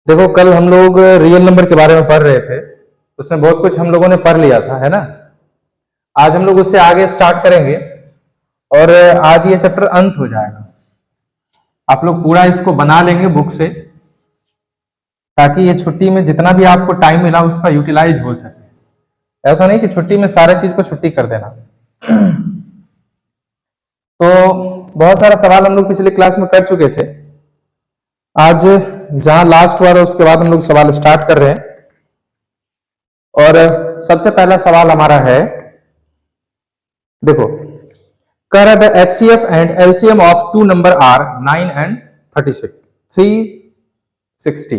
देखो कल हम लोग रियल नंबर के बारे में पढ़ रहे थे, उसमें बहुत कुछ हम लोगों ने पढ़ लिया था, है ना। आज हम लोग उससे आगे स्टार्ट करेंगे और आज ये चैप्टर अंत हो जाएगा। आप लोग पूरा इसको बना लेंगे बुक से, ताकि ये छुट्टी में जितना भी आपको टाइम मिला उसका यूटिलाइज हो सके। ऐसा नहीं कि छुट्टी में सारे चीज को छुट्टी कर देना। तो बहुत सारा सवाल हम लोग पिछले क्लास में कर चुके थे। आज जहां लास्ट हुआ था उसके बाद हम लोग सवाल स्टार्ट कर रहे हैं। और सबसे पहला सवाल हमारा है, देखो, कह रहा था HCF and LCM of two number are 9 and 360,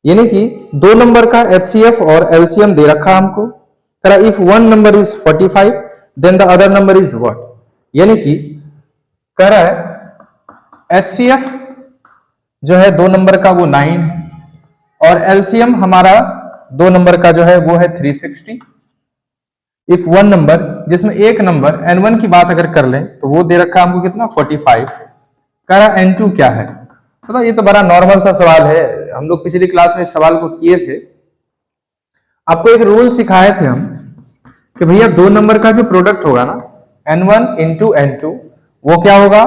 यानी कि दो नंबर का HCF और LCM दे रखा हमको। कह रहा if one number is 45 then the other number is what, यानी कि कह रहा है HCF जो है दो नंबर का वो 9 और LCM हमारा दो नंबर का जो है वो है 360। इफ वन नंबर, जिसमें एक नंबर N1 की बात अगर कर लें तो वो दे रखा हमको कितना 45। कह रहा N2 क्या है। मतलब ये तो बड़ा नॉर्मल सा सवाल है, हम लोग पिछली क्लास में इस सवाल को किए थे। आपको एक रूल सिखाए थे हम कि भैया दो नंबर का जो प्रोडक्ट होगा ना N1 इंटू N2, वो क्या होगा,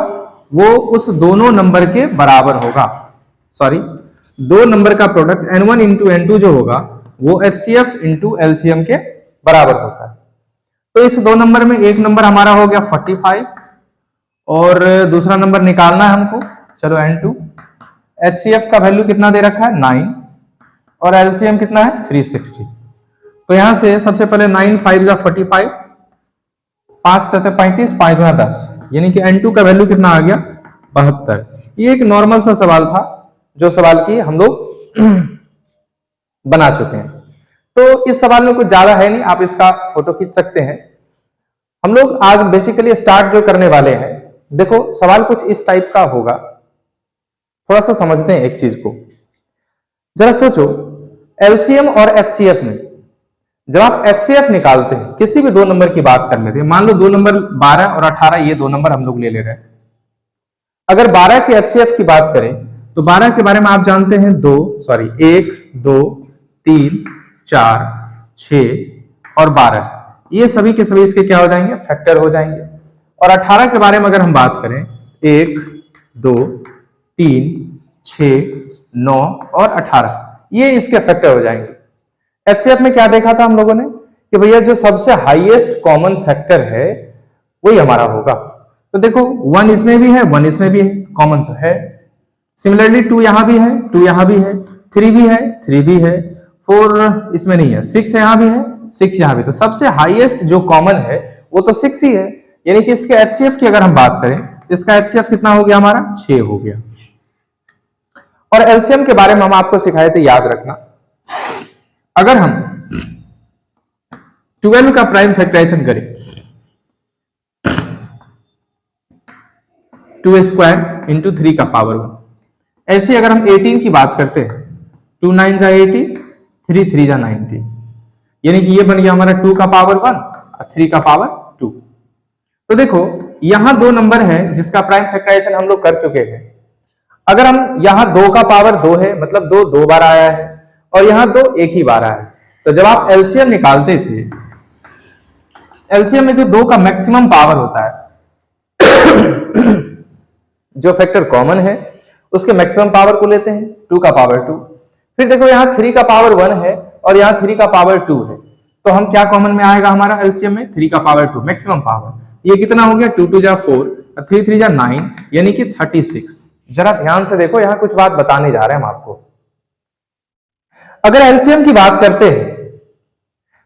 वो उस दोनों नंबर के बराबर होगा। सॉरी, दो नंबर का प्रोडक्ट N1 इंटू N2 जो होगा वो HCF इंटू LCM के बराबर होता है। तो इस दो नंबर में एक नंबर हमारा हो गया 45 और दूसरा नंबर निकालना है हमको। चलो N2, HCF का वैल्यू कितना दे रखा है 9 और LCM कितना है 360। तो यहां से सबसे पहले 9 5 जा 45, 5 7 35, 5 गुना 10, यानी कि N2 का वैल्यू कितना आ गया 72। ये एक नॉर्मल सा सवाल था, जो सवाल की हम लोग बना चुके हैं। तो इस सवाल में कुछ ज्यादा है नहीं, आप इसका फोटो खींच सकते हैं। हम लोग आज बेसिकली स्टार्ट जो करने वाले हैं, देखो सवाल कुछ इस टाइप का होगा। थोड़ा सा समझते हैं एक चीज को, जरा सोचो। LCM और HCF में जब आप HCF निकालते हैं, किसी भी दो नंबर की बात कर लेते हैं, मान लो दो नंबर 12 और 18, ये दो नंबर हम लोग ले ले रहे हैं। अगर 12 के HCF की बात करें तो 12 के बारे में आप जानते हैं 1 2 3 4 6 और 12, ये सभी के सभी इसके क्या हो जाएंगे, फैक्टर हो जाएंगे। और 18 के बारे में अगर हम बात करें 1 2 3 6 9 और 18, ये इसके फैक्टर हो जाएंगे। HCF में क्या देखा था हम लोगों ने कि भैया जो सबसे हाईएस्ट कॉमन फैक्टर है वही हमारा होगा। तो देखो 1 इसमें भी है, 1 इसमें भी है, कॉमन तो है। सिमिलरली 2 यहां भी है, 2 यहां भी है, 3 भी है, 3 भी है, 4 इसमें नहीं है, 6 यहां भी है, 6 यहां भी। तो सबसे हाईएस्ट जो कॉमन है वो तो 6 ही है, यानी कि इसके HCF की अगर हम बात करें, इसका HCF कितना हो गया हमारा 6 हो गया। और LCM के बारे में हम आपको सिखाए थे, याद रखना, अगर हम 12 का प्राइम फैक्टराइजेशन करें 2 स्क्वायर इंटू 3 का पावर 1, ऐसे अगर हम 18 की बात करते हैं 2 9 जा 18, 3 3 जा 19, यानी कि ये बन गया हमारा 2 का पावर 1 और 3 का पावर 2। तो देखो यहां दो नंबर है जिसका प्राइम फैक्टराइजेशन हम लोग कर चुके हैं। अगर हम यहां 2 का पावर 2 है, मतलब 2 2 बार आया है, और यहां 2 एक ही बार आया है। तो जब आप LCM निकालते थे, LCM में जो 2 का मैक्सिमम पावर होता है जो फैक्टर कॉमन है उसके मैक्सिमम पावर को लेते हैं, 2 का पावर 2। फिर देखो यहाँ 3 का पावर 1 है और यहाँ 3 का पावर 2 है, तो हम क्या कॉमन में आएगा हमारा LCM में 3 का पावर 2 मैक्सिमम पावर। ये कितना हो गया 2 2 जा 4 और 3 3 जा 9, यानी कि 36। जरा ध्यान से देखो, यहाँ कुछ बात बताने जा रहे हैं हम आपको। अगर LCM की बात करते हैं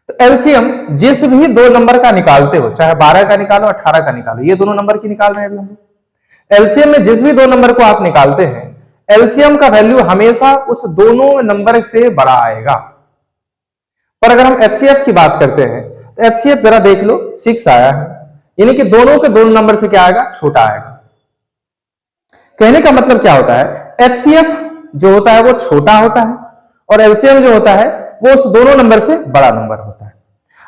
तो LCM जिस भी दो नंबर का निकालते हो, चाहे 12 का निकालो 18 का निकालो, ये दोनों नंबर की निकाल रहे हैं अभी हम। LCM में जिस भी दो नंबर को आप निकालते हैं, LCM का वैल्यू हमेशा उस दोनों नंबर से बड़ा आएगा। पर अगर हम HCF की बात करते हैं तो HCF जरा देख लो 6 आया है, यानी कि दोनों के दोनों नंबर से क्या आएगा, छोटा आएगा। कहने का मतलब क्या होता है, HCF जो होता है वो छोटा होता है और LCM जो होता है वो उस दोनों नंबर से बड़ा नंबर होता है।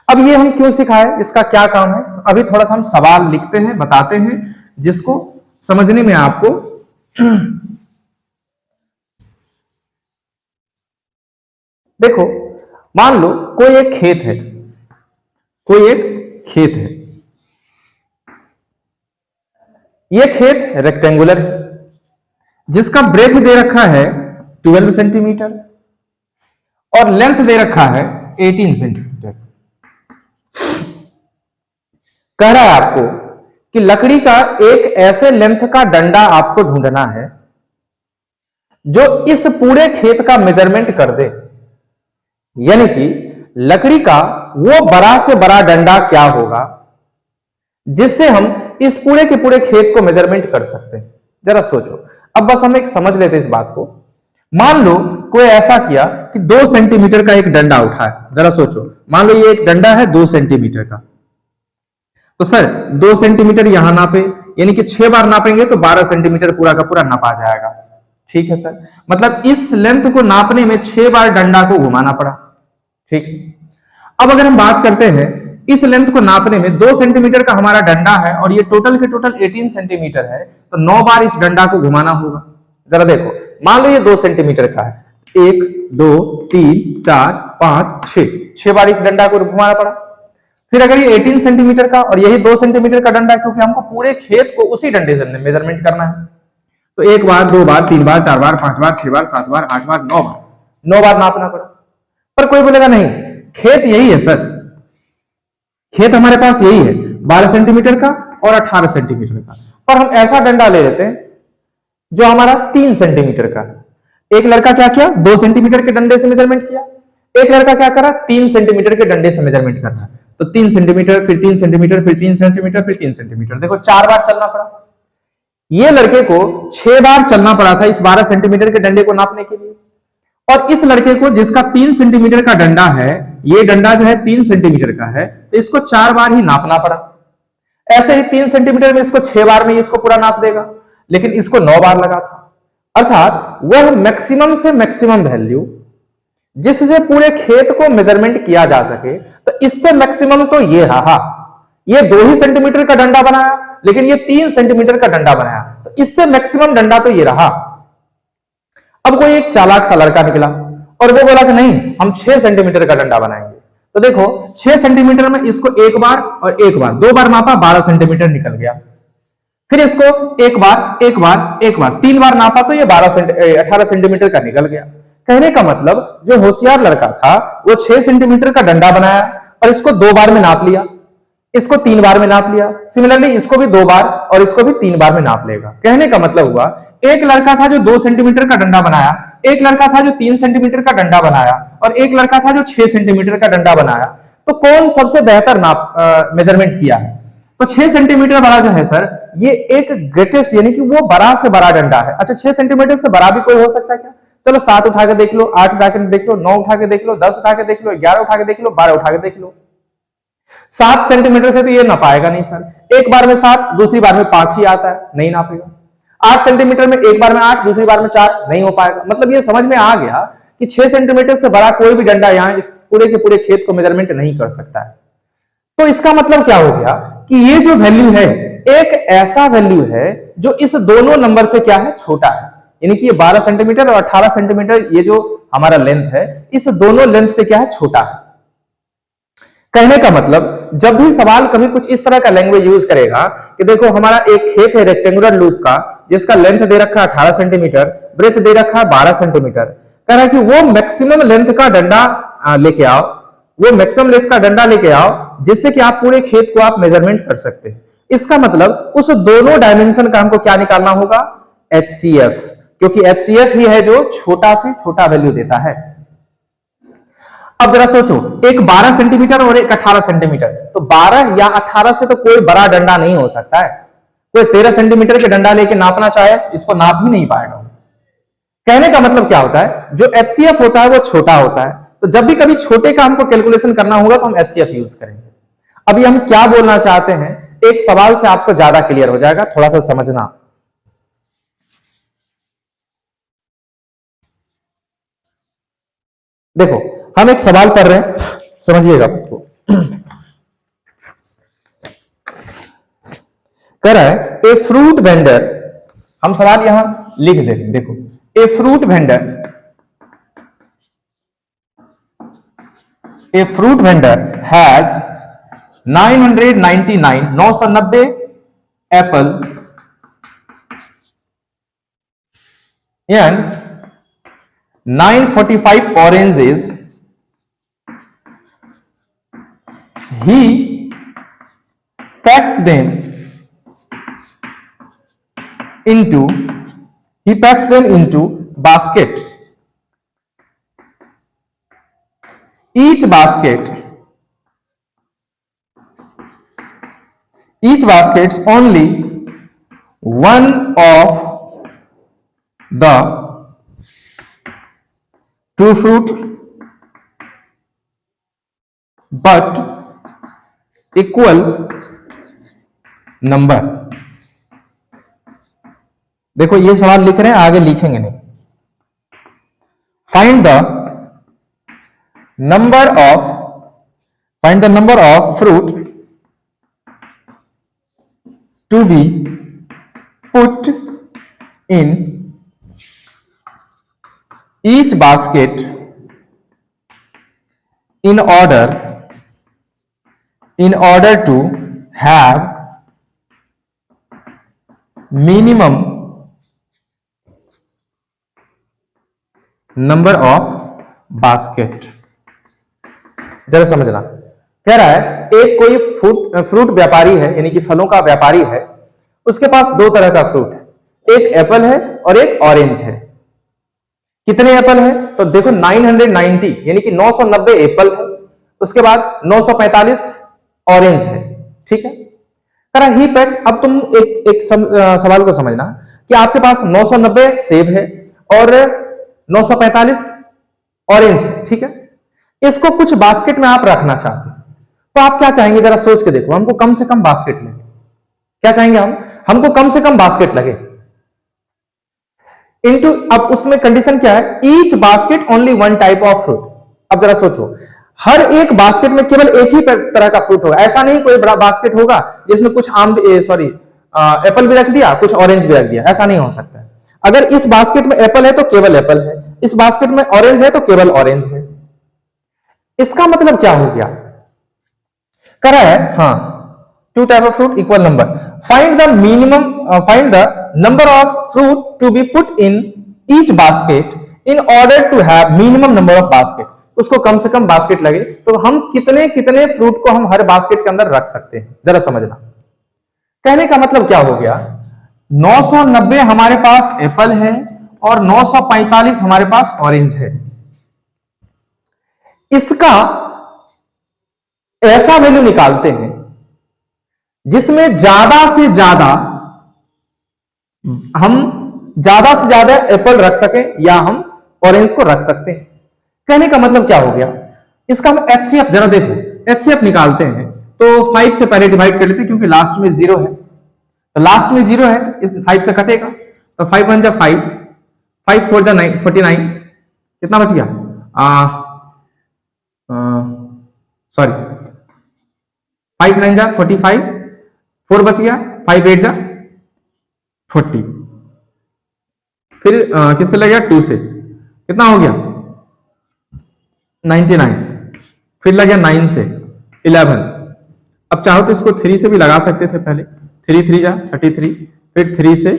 अब ये हम क्यों सिखाए, इसका क्या काम है, तो अभी थोड़ा सा हम सवाल लिखते हैं, बताते हैं, जिसको समझने में आपको देखो, मान लो कोई एक खेत है, कोई एक खेत है, यह खेत रेक्टेंगुलर है जिसका ब्रेथ दे रखा है 12 सेंटीमीटर और लेंथ दे रखा है 18 सेंटीमीटर। कह रहा है आपको कि लकड़ी का एक ऐसे लेंथ का डंडा आपको ढूंढना है जो इस पूरे खेत का मेजरमेंट कर दे, यानी कि लकड़ी का वो बड़ा से बड़ा डंडा क्या होगा जिससे हम इस पूरे के पूरे खेत को मेजरमेंट कर सकते हैं। जरा सोचो, अब बस हम एक समझ लेते हैं इस बात को। मान लो कोई ऐसा किया कि 2 सेंटीमीटर का एक डंडा उठाए, जरा सोचो, मान लो ये एक डंडा है 2 सेंटीमीटर का, तो सर 2 सेंटीमीटर यहां नापे, यानी कि 6 बार नापेंगे तो 12 सेंटीमीटर पूरा का पूरा नापा जाएगा। ठीक है सर, मतलब इस लेंथ को नापने में 6 बार डंडा को घुमाना पड़ा। ठीक है, अब अगर हम बात करते हैं इस लेंथ को नापने में 2 सेंटीमीटर का हमारा डंडा है और ये टोटल के टोटल 18 सेंटीमीटर है, तो 9 बार इस डंडा को घुमाना होगा। जरा देखो, मान लो ये 2 सेंटीमीटर का है, 1 2 3 4 5 6 बार इस डंडा को घुमाना पड़ा। फिर अगर ये 18 सेंटीमीटर का और यही 2 सेंटीमीटर का डंडा है, क्योंकि हमको पूरे खेत को उसी डंडे से मेजरमेंट करना है, तो 1 बार 2 बार 3 बार 4 बार 5 बार 6 बार 7 बार 8 बार 9 बार नापना पड़ा। पर कोई बोलेगा नहीं, खेत यही है सर, खेत हमारे पास यही है 12 सेंटीमीटर का और 18 सेंटीमीटर का, पर हम ऐसा डंडा ले लेते हैं जो हमारा 3 सेंटीमीटर का है। एक लड़का क्या किया, 2 सेंटीमीटर के डंडे से मेजरमेंट किया, एक लड़का क्या करा, 3 सेंटीमीटर के डंडे से मेजरमेंट करना है, तो 3 सेंटीमीटर फिर 3 सेंटीमीटर फिर 3 सेंटीमीटर फिर 3 सेंटीमीटर, देखो 4 बार चलना पड़ा। ये लड़के को 6 बार चलना पड़ा था इस 12 सेंटीमीटर के डंडे को नापने के लिए, और इस लड़के को जिसका 3 सेंटीमीटर का डंडा है, ये डंडा जो है 3 सेंटीमीटर का है, तो इसको 4 बार ही नापना पड़ा। ऐसे ही 3 सेंटीमीटर में इसको 6 बार में इसको पूरा नाप देगा, लेकिन इसको 9 बार लगा था। अर्थात वह मैक्सिमम से मैक्सिमम वैल्यू जिससे पूरे खेत को मेजरमेंट किया जा सके, तो इससे मैक्सिमम तो ये रहा। ये 2 ही सेंटीमीटर का डंडा बनाया, लेकिन ये 3 सेंटीमीटर का डंडा बनाया, तो इससे मैक्सिमम डंडा तो ये रहा। अब कोई एक चालाक सा लड़का निकला और वो बोला कि नहीं, हम 6 सेंटीमीटर का डंडा बनाएंगे। तो देखो 6 सेंटीमीटर में इसको 1 बार और 1 बार 2 बार मापा, 12 सेंटीमीटर निकल गया। फिर इसको 1 बार 1 बार 1 बार 3 बार नापा, तो ये 18 सेंटीमीटर का निकल गया। कहने का मतलब जो होशियार लड़का था वो 6 सेंटीमीटर का डंडा बनाया और इसको 2 बार में नाप लिया, इसको 3 बार में नाप लिया, सिमिलरली इसको भी 2 बार और इसको भी 3 बार में नाप लेगा। कहने का मतलब हुआ एक लड़का था जो 2 सेंटीमीटर का डंडा बनाया, एक लड़का था जो 3 सेंटीमीटर का डंडा बनाया, और एक लड़का था जो 6 सेंटीमीटर का डंडा बनाया। तो कौन सबसे बेहतर मेजरमेंट किया है? तो 6 सेंटीमीटर वाला जो है सर, ये एक ग्रेटेस्ट, यानी कि वो बड़ा से बड़ा डंडा है। अच्छा, 6 सेंटीमीटर से बड़ा भी कोई हो सकता है क्या? चलो 7 उठा के देख लो, 8 उठा के देख लो, 9 उठा के देख लो, 10 उठा के देख लो, 11 उठा के देख लो, 12 उठा के देख लो। 7 सेंटीमीटर से तो ये नापाएगा नहीं सर। एक बार में 7, दूसरी बार में 5 ही आता है, नहीं नापेगा। 8 सेंटीमीटर में एक बार में 8, दूसरी बार में 4, नहीं हो पाएगा। मतलब ये समझ में आ गया कि 6 सेंटीमीटर से बड़ा कोई भी डंडा यहां इस पूरे के पूरे खेत को मेजरमेंट नहीं कर सकता है। तो इसका मतलब क्या हो गया कि ये जो वैल्यू है, एक ऐसा वैल्यू है जो इस दोनों नंबर से क्या है, छोटा है। यानी कि ये 12 सेंटीमीटर और 18 सेंटीमीटर, ये जो हमारा लेंथ है, इस दोनों लेंथ से क्या है, छोटा है। कहने का मतलब जब भी सवाल कभी कुछ इस तरह का लैंग्वेज यूज करेगा कि देखो हमारा एक खेत है रेक्टेंगुलर लूप का, जिसका लेंथ दे रखा है 18 सेंटीमीटर, ब्रेथ दे रखा है 12 सेंटीमीटर, कह रहा है कि वो मैक्सिमम लेंथ का डंडा लेके आओ, वो मैक्सिमम लेंथ का डंडा लेके आओ जिससे कि आप पूरे खेत को आप मेजरमेंट कर सकते हैं। इसका मतलब उस दोनों डायमेंशन का हमको क्या निकालना होगा, HCF, क्योंकि HCF ही है जो छोटा से छोटा वैल्यू देता है। अब जरा सोचो, एक 12 सेंटीमीटर और एक 18 सेंटीमीटर, तो 12 या 18 से तो कोई बड़ा डंडा नहीं हो सकता है। कोई 13 सेंटीमीटर के डंडा लेके नापना चाहे इसको नाप ही नहीं पाएगा। कहने का मतलब क्या होता है, जो HCF होता है वो छोटा होता है। तो जब भी कभी छोटे का हमको कैलकुलेशन करना होगा तो हम HCF यूज करेंगे। अभी हम क्या बोलना चाहते हैं, एक सवाल से आपको ज्यादा क्लियर हो जाएगा, थोड़ा सा समझना। देखो हम एक सवाल पढ़ रहे हैं, समझिएगा। कह रहा है ए फ्रूट वेंडर, हम सवाल यहां लिख दे, देखो a fruit vendor a fruit vendor has 990 Apple and 945 oranges. He packs them into baskets. Each basket's only one of the true fruit but equal number. देखो ये सवाल लिख रहे हैं, आगे लिखेंगे नहीं. Find the number of fruit to be put in each basket in order to have minimum number of basket. जरा समझना, कह रहा है एक कोई फ्रूट व्यापारी है, यानी कि फलों का व्यापारी है, उसके पास दो तरह का फ्रूट है, एक एप्पल है और एक ऑरेंज है. कितने एप्पल है? तो देखो 990 यानी कि 990 एप्पल है, उसके बाद 945 ऑरेंज है. ठीक है, करा ही पैक्स. अब तुम एक सवाल को समझना कि आपके पास 990 सेब है और 945 ऑरेंज है. ठीक है, इसको कुछ बास्केट में आप रखना चाहते हैं, तो आप क्या चाहेंगे? जरा सोच के देखो. हमको कम से कम बास्केट लगे. क्या चाहेंगे हमको कम से कम बास्केट लगे इनटू. अब उसमें कंडीशन क्या है? Each basket only one type of fruit. अब जरा सोचो, हर एक बास्केट में केवल एक ही तरह का फ्रूट होगा. ऐसा नहीं कोई बड़ा बास्केट होगा जिसमें कुछ एप्पल भी रख दिया, कुछ ऑरेंज भी रख दिया. ऐसा नहीं हो सकता है. अगर इस बास्केट में एप्पल है तो केवल एप्पल है, इस बास्केट में ऑरेंज है तो केवल ऑरेंज है. इसका मतलब क्या हो गया? करा है हाँ, two type of fruit equal number. Find the number of fruit to be put in each basket in order to have minimum number of basket. उसको कम से कम बास्केट लगे, तो हम कितने फ्रूट को हम हर बास्केट के अंदर रख सकते हैं, जरा समझना. कहने का मतलब क्या हो गया? 990 हमारे पास एप्पल है और 945 हमारे पास ऑरेंज है. इसका ऐसा वैल्यू निकालते हैं जिसमें ज्यादा से ज्यादा एप्पल रख सकें या हम ऑरेंज को रख सकते हैं. कहने का मतलब क्या हो गया? इसका हम एचसीएफ जरा देखो, एचसीएफ निकालते हैं तो 5 से पहले डिवाइड कर लेते हैं क्योंकि लास्ट में 0 है. तो लास्ट में 0 है तो इस 5 से कटेगा, तो 5 1 जा 5, 5 4 जा 9 49. कितना बच गया? सॉरी 5 9 जा 45, 4 बच गया, 5 8 जा 40. फिर किससे लग गया? 2 से. कितना हो गया? 99. फिर लग गया 9 से 11. अब चाहो तो इसको 3 से भी लगा सकते थे पहले. 3 3 जा 33, फिर 3 से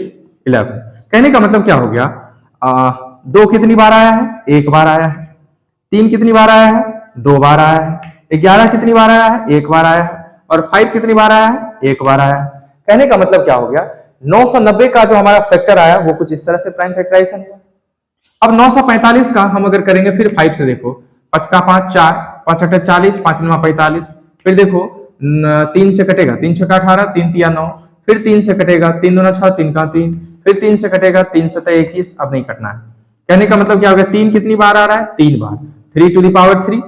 11. कहने का मतलब क्या हो गया? 2 कितनी बार आया है? 1 बार आया है. 3 कितनी बार आया है? 2 बार आया है. 11 कितनी बार आया है? 1 बार आया है. और 5 कितनी बार आया है? 1 बार आया है. कहने का मतलब क्या हो गया? 990 का जो हमारा फैक्टर आया वो कुछ इस तरह से प्राइम फैक्टराइजेशन हुआ. अब 945 का हम अगर करेंगे फिर 5 से देखो, 5 का 5 4, 5 8 40, 5 9 45. फिर देखो 3 से कटेगा, 3 6 18, 3 3 9. फिर 3 से कटेगा, 3 2 6, 3 का 3. फिर 3 से कटेगा, 3 7 21. अब नहीं कटना है. कहने का मतलब क्या हो गया? 3 कितनी बार आ रहा है? 3 बार. 3 to the power 3,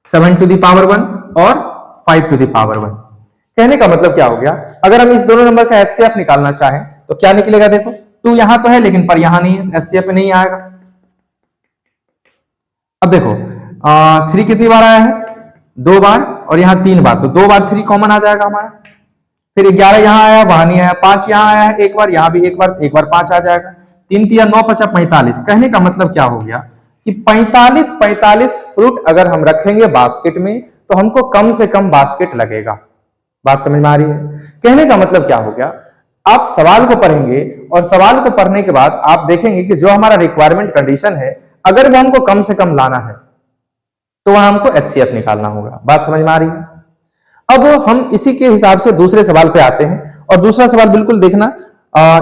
7 to the power 1 और 5 टू द पावर 1. कहने का मतलब क्या हो गया? अगर हम इस दोनों नंबर का एचसीएफ निकालना चाहें तो क्या निकलेगा? देखो 2 यहां तो है लेकिन पर यहां नहीं है, एचसीएफ में नहीं आएगा. अब देखो 3 कितनी बार आया है? 2 बार. और यहां 3 बार, तो 2 बार 3 कॉमन आ जाएगा हमारा. फिर 11 यहां आया, वहां नहीं आया. 5 यहां आया एक बार, यहां भी एक बार 5 आ जाएगा. 3 3 9 5 45. कहने का मतलब क्या हो गया कि 45 फ्रूट अगर हम रखेंगे बास्केट में तो हमको कम से कम बास्केट लगेगा। बात समझ में आ रही है? कहने का मतलब क्या हो गया, आप सवाल को पढ़ेंगे और सवाल को पढ़ने के बाद आप देखेंगे कि जो हमारा रिक्वायरमेंट कंडीशन है, अगर वो हमको कम से कम लाना है तो वहां हमको HCF निकालना होगा। बात समझ में आ रही है? अब हम इसी के हिसाब से दूसरे सवाल पे आते हैं, और दूसरा सवाल बिल्कुल देखना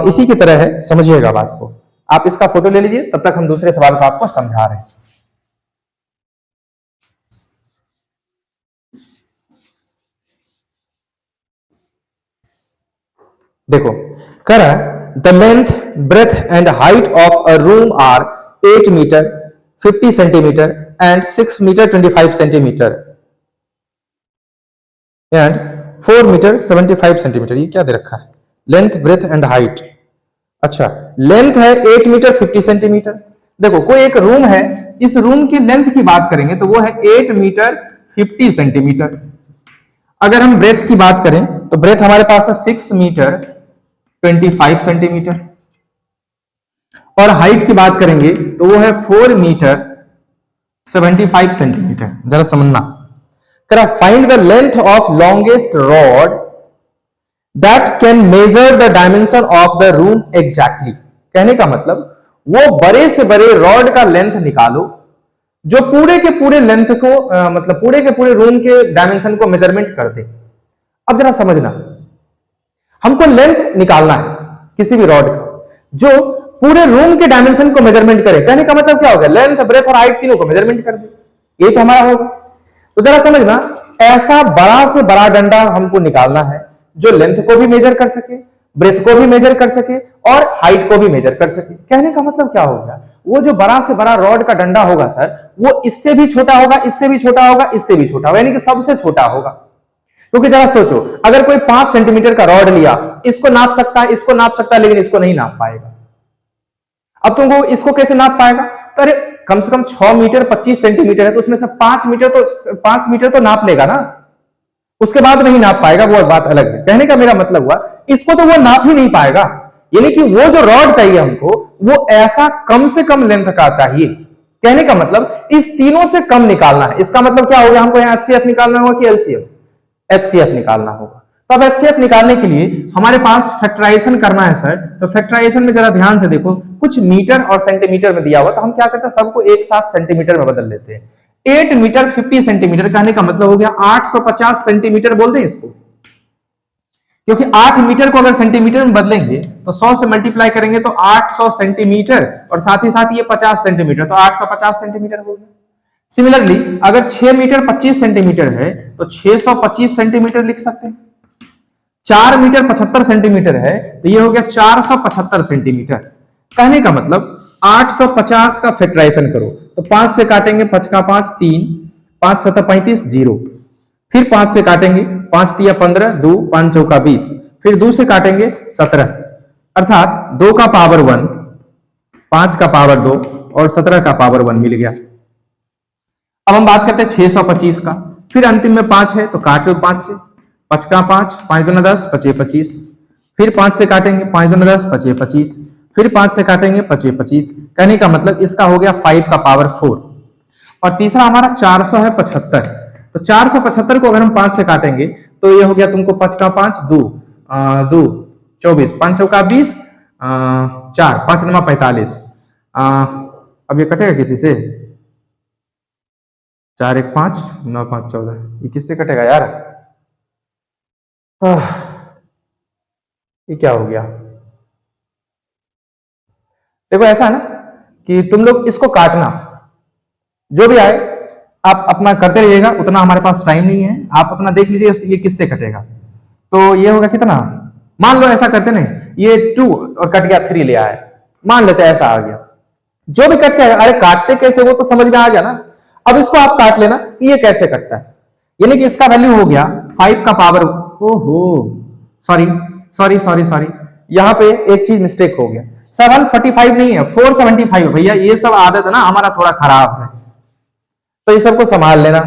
इसी की तरह है, समझिएगा बात को। आप इसका फोटो ले लीजिए, तब तक हम दूसरे सवाल को आपको समझा रहे हैं। देखो, कह रहा है the length breadth and height of a room are 8 meter 50 centimeter and 6 meter 25 centimeter and 4 meter 75 centimeter. ये क्या दे रखा है? Length breadth and height. अच्छा, लेंथ है 8 मीटर 50 सेंटीमीटर। देखो, कोई एक रूम है, इस रूम की लेंथ की बात करेंगे तो वो है 8 मीटर 50 सेंटीमीटर। अगर हम ब्रेथ की बात करें तो ब्रेथ हमारे पास है 6 मीटर 25 सेंटीमीटर, और हाइट की बात करेंगे तो वो है 4 मीटर 75 सेंटीमीटर। जरा समझना, करा find the length of longest rod that can measure the dimension of the room exactly. कहने का मतलब वो बड़े से बड़े रॉड का लेंथ निकालो जो पूरे के पूरे लेंथ को मतलब पूरे के पूरे रूम के डायमेंशन को मेजरमेंट कर दे। अब जरा समझना, हमको लेंथ निकालना है किसी भी रॉड का जो पूरे रूम के डायमेंशन को मेजरमेंट करे। कहने का मतलब क्या हो गया, लेंथ ब्रेथ और हाइट तीनों को मेजरमेंट कर दे, ये तो हमारा होगा। तो जरा समझना, ऐसा बड़ा से बड़ा डंडा हमको निकालना है जो लेंथ को भी मेजर कर सके, ब्रेथ को भी मेजर कर सके और हाइट को भी मेजर कर सके। कहने का मतलब क्या हो गया, वो जो बड़ा से बड़ा रॉड का डंडा होगा सर, वो इससे भी छोटा होगा, इससे भी छोटा होगा, इससे भी छोटा होगा, यानी कि सबसे छोटा होगा। क्योंकि जरा सोचो, अगर कोई 5 सेंटीमीटर का रॉड लिया, इसको नाप सकता है, इसको नाप सकता है, लेकिन इसको नहीं नाप पाएगा। अब तुमको इसको कैसे नाप पाएगा? तो अरे कम से कम 6 मीटर 25 सेंटीमीटर है, तो उसमें से 5 मीटर तो नाप लेगा ना, उसके बाद नहीं नाप पाएगा, वो बात अलग है। कहने का मेरा मतलब हुआ, इसको तो वो नाप ही नहीं पाएगा, यानी कि वो जो रॉड चाहिए हमको, वो ऐसा कम से कम लेंथ का चाहिए। कहने का मतलब इस तीनों से कम निकालना है। इसका मतलब क्या हो गया, हमको यहाँ HCF निकालना होगा कि LCM? HCF निकालना होगा। तो अब HCF निकालने के लिए हमारे पास फैक्टराइजेशन करना है सर। तो फैक्टराइजेशन में जरा ध्यान से देखो, कुछ मीटर और सेंटीमीटर में दिया हुआ, तो हम क्या करते हैं, सबको एक साथ सेंटीमीटर में बदल लेते हैं। 8 मीटर 50 सेंटीमीटर कहने का मतलब हो गया 850 सेंटीमीटर बोल दें इसको, क्योंकि 8 मीटर को अगर सेंटीमीटर में बदलेंगे तो 100 से मल्टीप्लाई करेंगे तो 800 सेंटीमीटर, और साथ ही साथ ये 50 सेंटीमीटर, तो 850 सेंटीमीटर हो गया। सिमिलरली अगर 6 मीटर 25 सेंटीमीटर है तो 625 सेंटीमीटर लिख सकते हैं। 4 मीटर 75 सेंटीमीटर है तो ये हो गया 475 सेंटीमीटर। कहने का मतलब 850 का फैक्टराइजेशन करो तो 5 से काटेंगे, 5 का 5 3, 5 7 35 0, फिर 5 से काटेंगे, 5 तिया 15, 2 5 चौका 20, फिर 2 से काटेंगे 17, अर्थात 2 का पावर 1, 5 का पावर 2 और 17 का पावर 1 मिल गया। अब हम बात करते हैं 625 का, फिर अंतिम में 5 है तो काट लो 5 से, 5 का 5, 5 दूना 10, 5 25, फिर 5 से काटेंगे, 5 दूना 10, 5 25, फिर 5 से काटेंगे, 5 25। कहने का मतलब इसका हो गया 5 का पावर 4, और तीसरा हमारा 475। तो 475 को अगर हम 5 से काटेंगे तो ये हो गया तुमको 5 का 5 2 2 24, 5 चौका 20, 4 5 9 45। अब ये कटेगा किसी से? 4 1 5 9 5 14, ये किससे कटेगा यार? ये क्या हो गया? देखो ऐसा है ना कि तुम लोग इसको काटना, जो भी आए आप अपना करते रहिएगा, उतना हमारे पास टाइम नहीं है। आप अपना देख लीजिए ये किससे कटेगा। तो ये होगा कितना, मान लो ऐसा करते नहीं, ये 2 और कट गया 3 ले आए, मान लेते ऐसा आ गया, जो भी कट गया। अरे काटते कैसे वो तो समझ में आ गया ना। अब इसको आप काट लेना ये कैसे कटता है, यानी कि इसका वैल्यू हो गया 5 का पावर, ओहो सॉरी सॉरी सॉरी सॉरी, यहां पे एक चीज मिस्टेक हो गया, 745 नहीं है 475 भैया। ये सब आदत है ना हमारा थोड़ा खराब है, तो ये सबको संभाल लेना,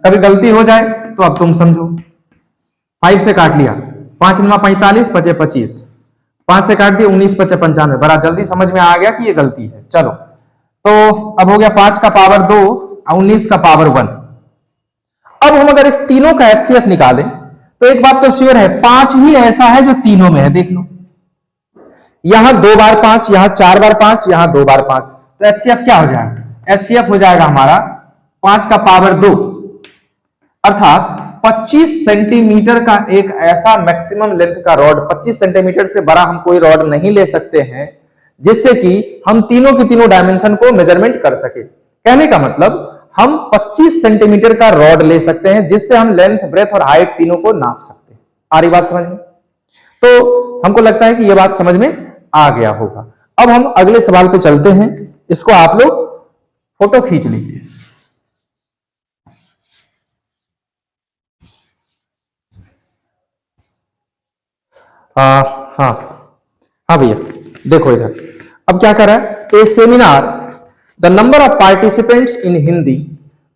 कभी गलती हो जाए तो अब तुम समझो। 5 से काट लिया, 5 9 45, 5 25, 5 से काट दिया 19 5 95, बड़ा जल्दी समझ में आ गया कि ये गलती है। चलो तो अब हो गया 5 का पावर 2 और 19 का पावर 1। अब हम अगर इस तीनों का एचसीएफ निकालें तो एक बात तो श्योर है, 5 ही ऐसा है जो तीनों में है। देख लो, यहां 2 बार 5, यहां 4 बार 5, यहां 2 बार 5, तो एचसीएफ क्या हो जाएगा? एचसीएफ हो जाएगा हमारा 5 का पावर 2, अर्थात 25 सेंटीमीटर का एक ऐसा मैक्सिमम लेंथ का रॉड, 25 सेंटीमीटर से बड़ा हम कोई रॉड नहीं ले सकते हैं जिससे कि हम तीनों की तीनों डायमेंशन को मेजरमेंट कर सके। कहने का मतलब हम 25 सेंटीमीटर का रॉड ले सकते हैं जिससे हम लेंथ, ब्रेथ और हाइट तीनों को नाप सकते हैं। आ रही बात समझ में? तो हमको लगता है कि यह बात समझ में आ गया होगा। अब हम अगले सवाल पे चलते हैं। इसको आप लोग फोटो खींच लीजिए। हाँ भैया, देखो इधर अब क्या कर रहा है, a seminar the number of participants in Hindi.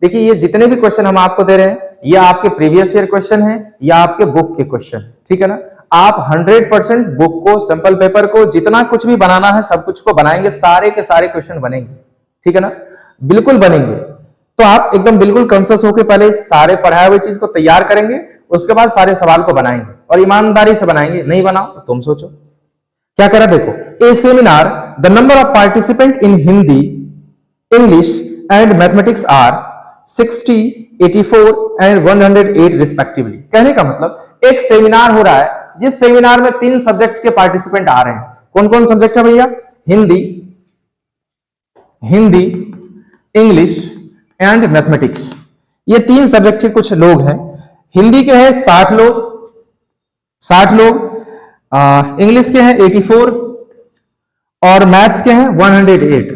देखिए ये जितने भी क्वेश्चन हम आपको दे रहे हैं ये आपके प्रीवियस ईयर क्वेश्चन है या आपके बुक के क्वेश्चन, ठीक है ना। आप 100% बुक को, सैंपल पेपर को, जितना कुछ भी बनाना है सब कुछ को बनाएंगे, सारे के सारे क्वेश्चन बनेंगे, ठीक है ना, बिल्कुल बनेंगे। तो आप एकदम बिल्कुल कॉन्शियस होकर पहले सारे पढ़ाए हुए चीज को तैयार करेंगे, उसके बाद सारे सवाल को बनाएंगे और ईमानदारी से बनाएंगे। नहीं बनाओ तो तुम सोचो क्या करा। देखो, a seminar the number of participant in Hindi, English and mathematics are 60, 84 and 108 respectively. कहने का मतलब एक सेमिनार हो रहा है जिस सेमिनार में 3 सब्जेक्ट के पार्टिसिपेंट आ रहे हैं। कौन कौन सब्जेक्ट है भैया? Hindi, English and mathematics. ये 3 सब्जेक्ट के कुछ लोग हैं। हिंदी के हैं 60 लोग, इंग्लिश के हैं 84 और मैथ्स के हैं 108।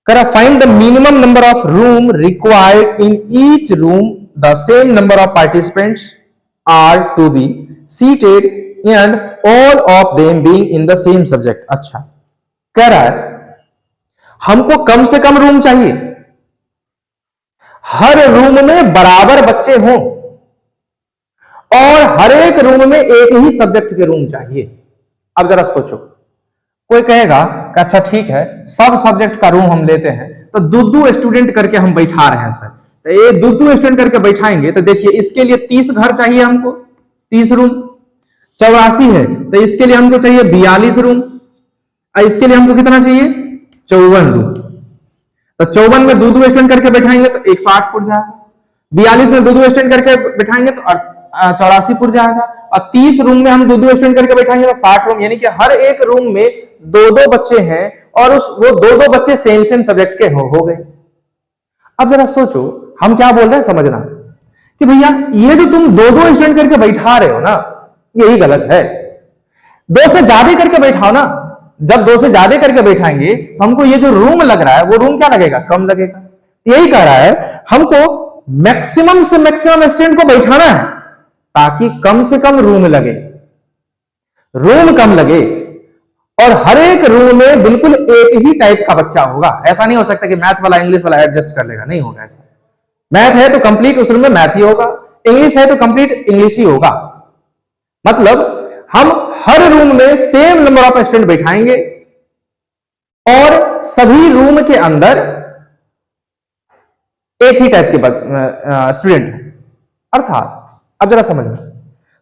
करा find the minimum number of room required in each room, the same number of participants are to be seated and all of them being in the same subject. अच्छा, कह रहा है हमको कम से कम रूम चाहिए, हर रूम में बराबर बच्चे हों और हर एक रूम में एक ही सब्जेक्ट के रूम चाहिए। अब जरा सोचो, कोई कहेगा कि अच्छा ठीक है सब सब्जेक्ट का रूम हम लेते हैं तो दो स्टूडेंट करके हम बैठा रहे हैं सर, तो ये दो स्टूडेंट करके बैठाएंगे तो देखिए इसके लिए 30 घर चाहिए हमको, 30 रूम। 84 है तो इसके लिए हमको चाहिए 42 रूम, और इसके लिए हमको कितना चाहिए? 54 रूम। तो 54 में दो स्टूडेंट करके बैठाएंगे तो 108 फुट जाएगा, 42 में दो स्टूडेंट करके बैठाएंगे तो 84 फुट जाएगा, और 30 रूम में हम दो स्टूडेंट करके बैठाएंगे तो 60 रूम। यानी कि हर एक रूम में दो बच्चे हैं और वो दो बच्चे सेम सब्जेक्ट के हो गए। अब जरा सोचो हम क्या बोल रहे हैं, समझना कि भैया ये जो तुम दो स्टूडेंट करके बैठा रहे हो ना, यही गलत है। 2 से ज्यादा करके बैठाओ ना। जब 2 से ज्यादा करके बैठाएंगे तो हमको ये जो रूम लग रहा है वो रूम क्या लगेगा? कम लगेगा। यही कह रहा है हमको मैक्सिमम से मैक्सिमम स्टूडेंट को बैठाना है ताकि कम से कम रूम लगे, रूम कम लगे और हर एक रूम में बिल्कुल एक ही टाइप का बच्चा होगा। ऐसा नहीं हो सकता कि मैथ वाला इंग्लिश वाला एडजस्ट कर लेगा, नहीं होगा ऐसा। मैथ है तो कंप्लीट उस रूम में मैथ ही होगा, इंग्लिश है तो कंप्लीट इंग्लिश ही होगा। मतलब हम हर रूम में सेम नंबर ऑफ स्टूडेंट बैठाएंगे और सभी रूम के अंदर एक ही टाइप के स्टूडेंट हैं। अर्थात अब जरा समझना,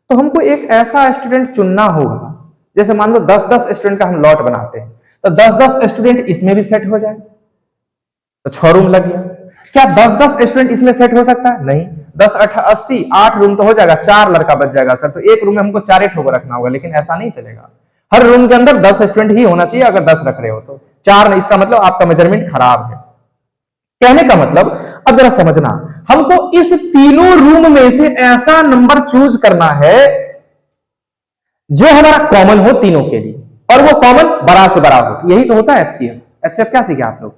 तो हमको एक ऐसा स्टूडेंट चुनना होगा, जैसे मान लो 10-10 स्टूडेंट का हम लॉट बनाते हैं तो 10-10 स्टूडेंट इसमें भी सेट हो जाए तो 6 रूम लग गया। क्या 10-10 स्टूडेंट इसमें सेट हो सकता है? नहीं। 10 8 80, 8 रूम तो हो जाएगा, 4 लड़का बच जाएगा सर, तो एक रूम में हमको 4 ठोकर रखना होगा, लेकिन ऐसा नहीं चलेगा। हर रूम के अंदर 10 स्टूडेंट ही होना चाहिए। अगर 10 रख रहे हो तो 4 नहीं, इसका मतलब आपका मेजरमेंट खराब है। कहने का मतलब अब जरा समझना, हमको इस तीनों रूम में से ऐसा नंबर चूज करना है जो हमारा कॉमन हो तीनों के लिए, और वो कॉमन बड़ा से बड़ा हो। यही तो होता है एचसीएफ। एचसीएफ क्या सीखे आप लोग?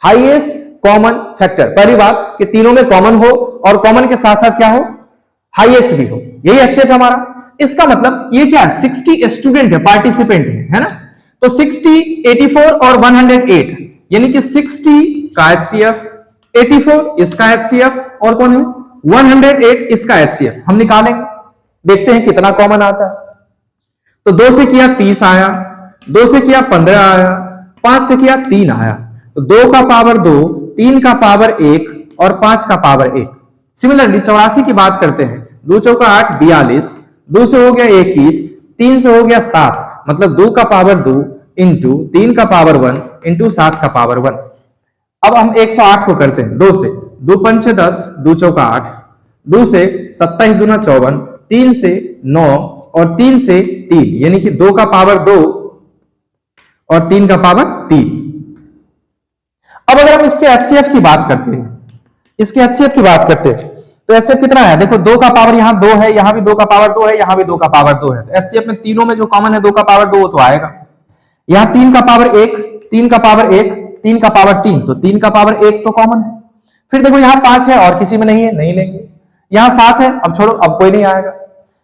Highest common factor. पहली बात कि तीनों में कॉमन हो और कॉमन के साथ साथ क्या हो? हाईएस्ट भी हो। यही एचसीएफ हमारा। इसका मतलब ये क्या है? 60 स्टूडेंट है, पार्टिसिपेंट है ना। तो 60, 84 और 108 यानी कि 60 का एचसीएफ, 84 इसका एचसीएफ और कौन है? 108 इसका एचसीएफ हम निकालेंगे, देखते हैं कितना कॉमन आता है। तो 2 से किया 30 आया, 2 से किया 15 आया, 5 से किया 3 आया, तो 2 का पावर 2, 3 का पावर 1 और 5 का पावर 1। सिमिलरली 84 की बात करते हैं, 2 चौका 8 42, 2 से हो गया 21, 3 से हो गया 7, मतलब 2 का पावर 2 इंटू 3 का पावर 1 इंटू 7 का पावर 1। अब हम 108 को करते हैं 2 से, 2 पंचे 10, 2 चौका 8, 2 से 27 दूना 54, 3 से 9 और 3 से 3, यानी कि 2 का पावर 2 और 3 का पावर 3। अब अगर हम इसके एचसीएफ की बात करते हैं, इसके एचसीएफ की बात करते हैं, तो एचसीएफ कितना है? देखो 2 का पावर यहां 2 है, यहां भी 2 का पावर 2 है, यहां भी 2 का पावर 2 है, तो एचसीएफ में तीनों में जो कॉमन है 2 का पावर 2 तो आएगा। यहां 3 का पावर 1, 3 का पावर 1, 3 का पावर 3, तो 3 का पावर 1 तो कॉमन है। फिर देखो यहां 5 है और किसी में नहीं है, नहीं लेंगे। यहां 7 है, अब छोड़ो, अब कोई नहीं आएगा।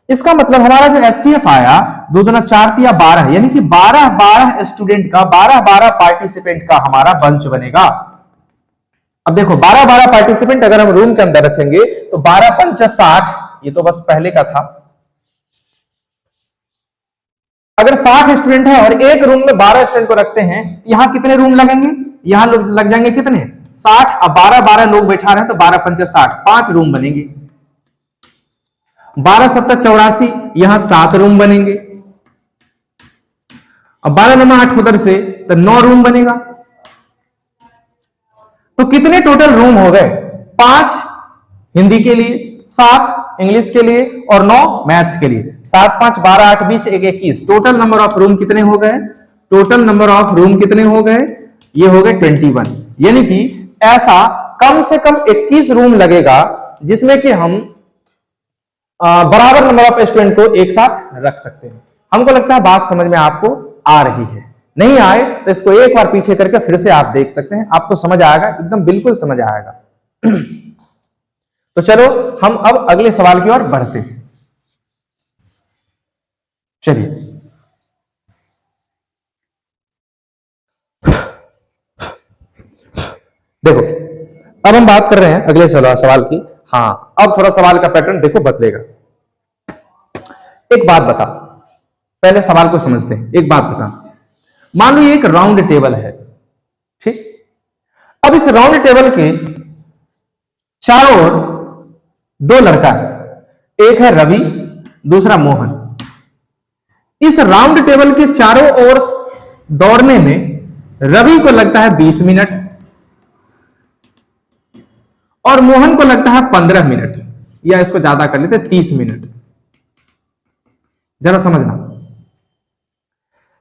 इसका मतलब हमारा जो एचसीएफ आया 2 दूना 4 या 12, यानी कि 12 स्टूडेंट का, 12 पार्टिसिपेंट का हमारा बंच बनेगा। अब देखो 12 पार्टिसिपेंट अगर हम रूम के अंदर रखेंगे तो 12 पंच 60, ये तो बस पहले का था। अगर 60 स्टूडेंट है और एक रूम में 12 स्टूडेंट को रखते हैं, यहां कितने रूम लगेंगे? यहां लग जाएंगे कितने? 60। अब 12 लोग बैठा रहे हैं तो 12 पंच 60, 5 रूम बनेंगे। 12 सत्तर 84, यहां 7 रूम बनेंगे। अब 12 नंबर 8 उधर से तो 9 रूम बनेगा। तो कितने टोटल रूम हो गए? 5 हिंदी के लिए, 7 इंग्लिश के लिए और 9 मैथ्स के लिए। 7 5 12 8 20 1 21। टोटल नंबर ऑफ रूम कितने हो गए? टोटल नंबर ऑफ रूम कितने हो गए? ये हो गए 21। यानी कि ऐसा कम से कम 21 रूम लगेगा जिसमें कि हम बराबर नंबर ऑफ स्टूडेंट को एक साथ रख सकते हैं। हमको लगता है बात समझ में आपको आ रही है। नहीं आए तो इसको एक बार पीछे करके फिर से आप देख सकते हैं, आपको समझ आएगा, एकदम बिल्कुल समझ आएगा। तो चलो हम अब अगले सवाल की ओर बढ़ते हैं। चलिए देखो, अब हम बात कर रहे हैं अगले सवाल की। हाँ, अब थोड़ा सवाल का पैटर्न देखो बदलेगा। एक बात बता, पहले सवाल को समझते हैं। एक बात बता, मान लो ये एक राउंड टेबल है, ठीक। अब इस राउंड टेबल के चारों ओर 2 लड़का है, एक है रवि, दूसरा मोहन। इस राउंड टेबल के चारों ओर दौड़ने में रवि को लगता है 20 मिनट और मोहन को लगता है 15 मिनट, या इसको ज्यादा कर लेते 30 मिनट। जरा समझना,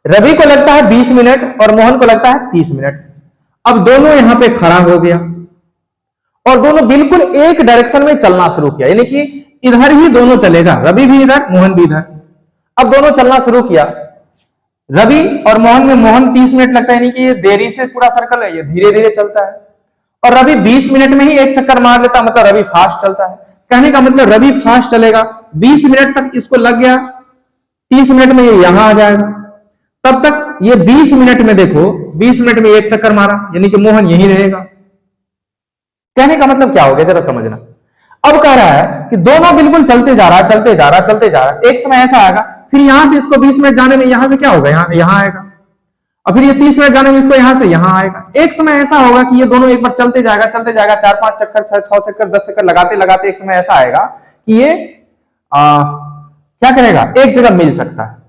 रवि को लगता है 20 मिनट और मोहन को लगता है 30 मिनट। अब दोनों यहां पे खड़ा हो गया और दोनों बिल्कुल एक डायरेक्शन में चलना शुरू किया, यानी कि इधर ही दोनों चलेगा, रवि भी इधर मोहन भी इधर। अब दोनों चलना शुरू किया, रवि और मोहन में मोहन 30 मिनट लगता है, यानी कि ये देरी से पूरा सर्कल है, ये धीरे धीरे चलता है। और रवि 20 मिनट में ही एक चक्कर मार लेता, मतलब रवि फास्ट चलता है। कहने का मतलब रवि फास्ट चलेगा, 20 मिनट तक इसको लग गया, 30 मिनट में ये यहां आ जाएगा। तब तक ये 20 मिनट में देखो, 20 मिनट में एक चक्कर मारा, यानी कि मोहन यही रहेगा। कहने का मतलब क्या हो गया, जरा समझना। अब कह रहा है कि दोनों बिल्कुल चलते जा रहा है, चलते जा रहा है, चलते जा रहा है। एक समय ऐसा आएगा, फिर यहां से इसको 20 मिनट जाने में यहां से क्या होगा, यहां आएगा, और फिर ये 30 मिनट जाने में इसको यहां से यहां आएगा। एक समय ऐसा होगा कि ये दोनों एक बार चलते जाएगा, 4-5 चक्कर, 6 चक्कर, 10 चक्कर लगाते लगाते एक समय ऐसा आएगा कि ये क्या करेगा, एक जगह मिल सकता है।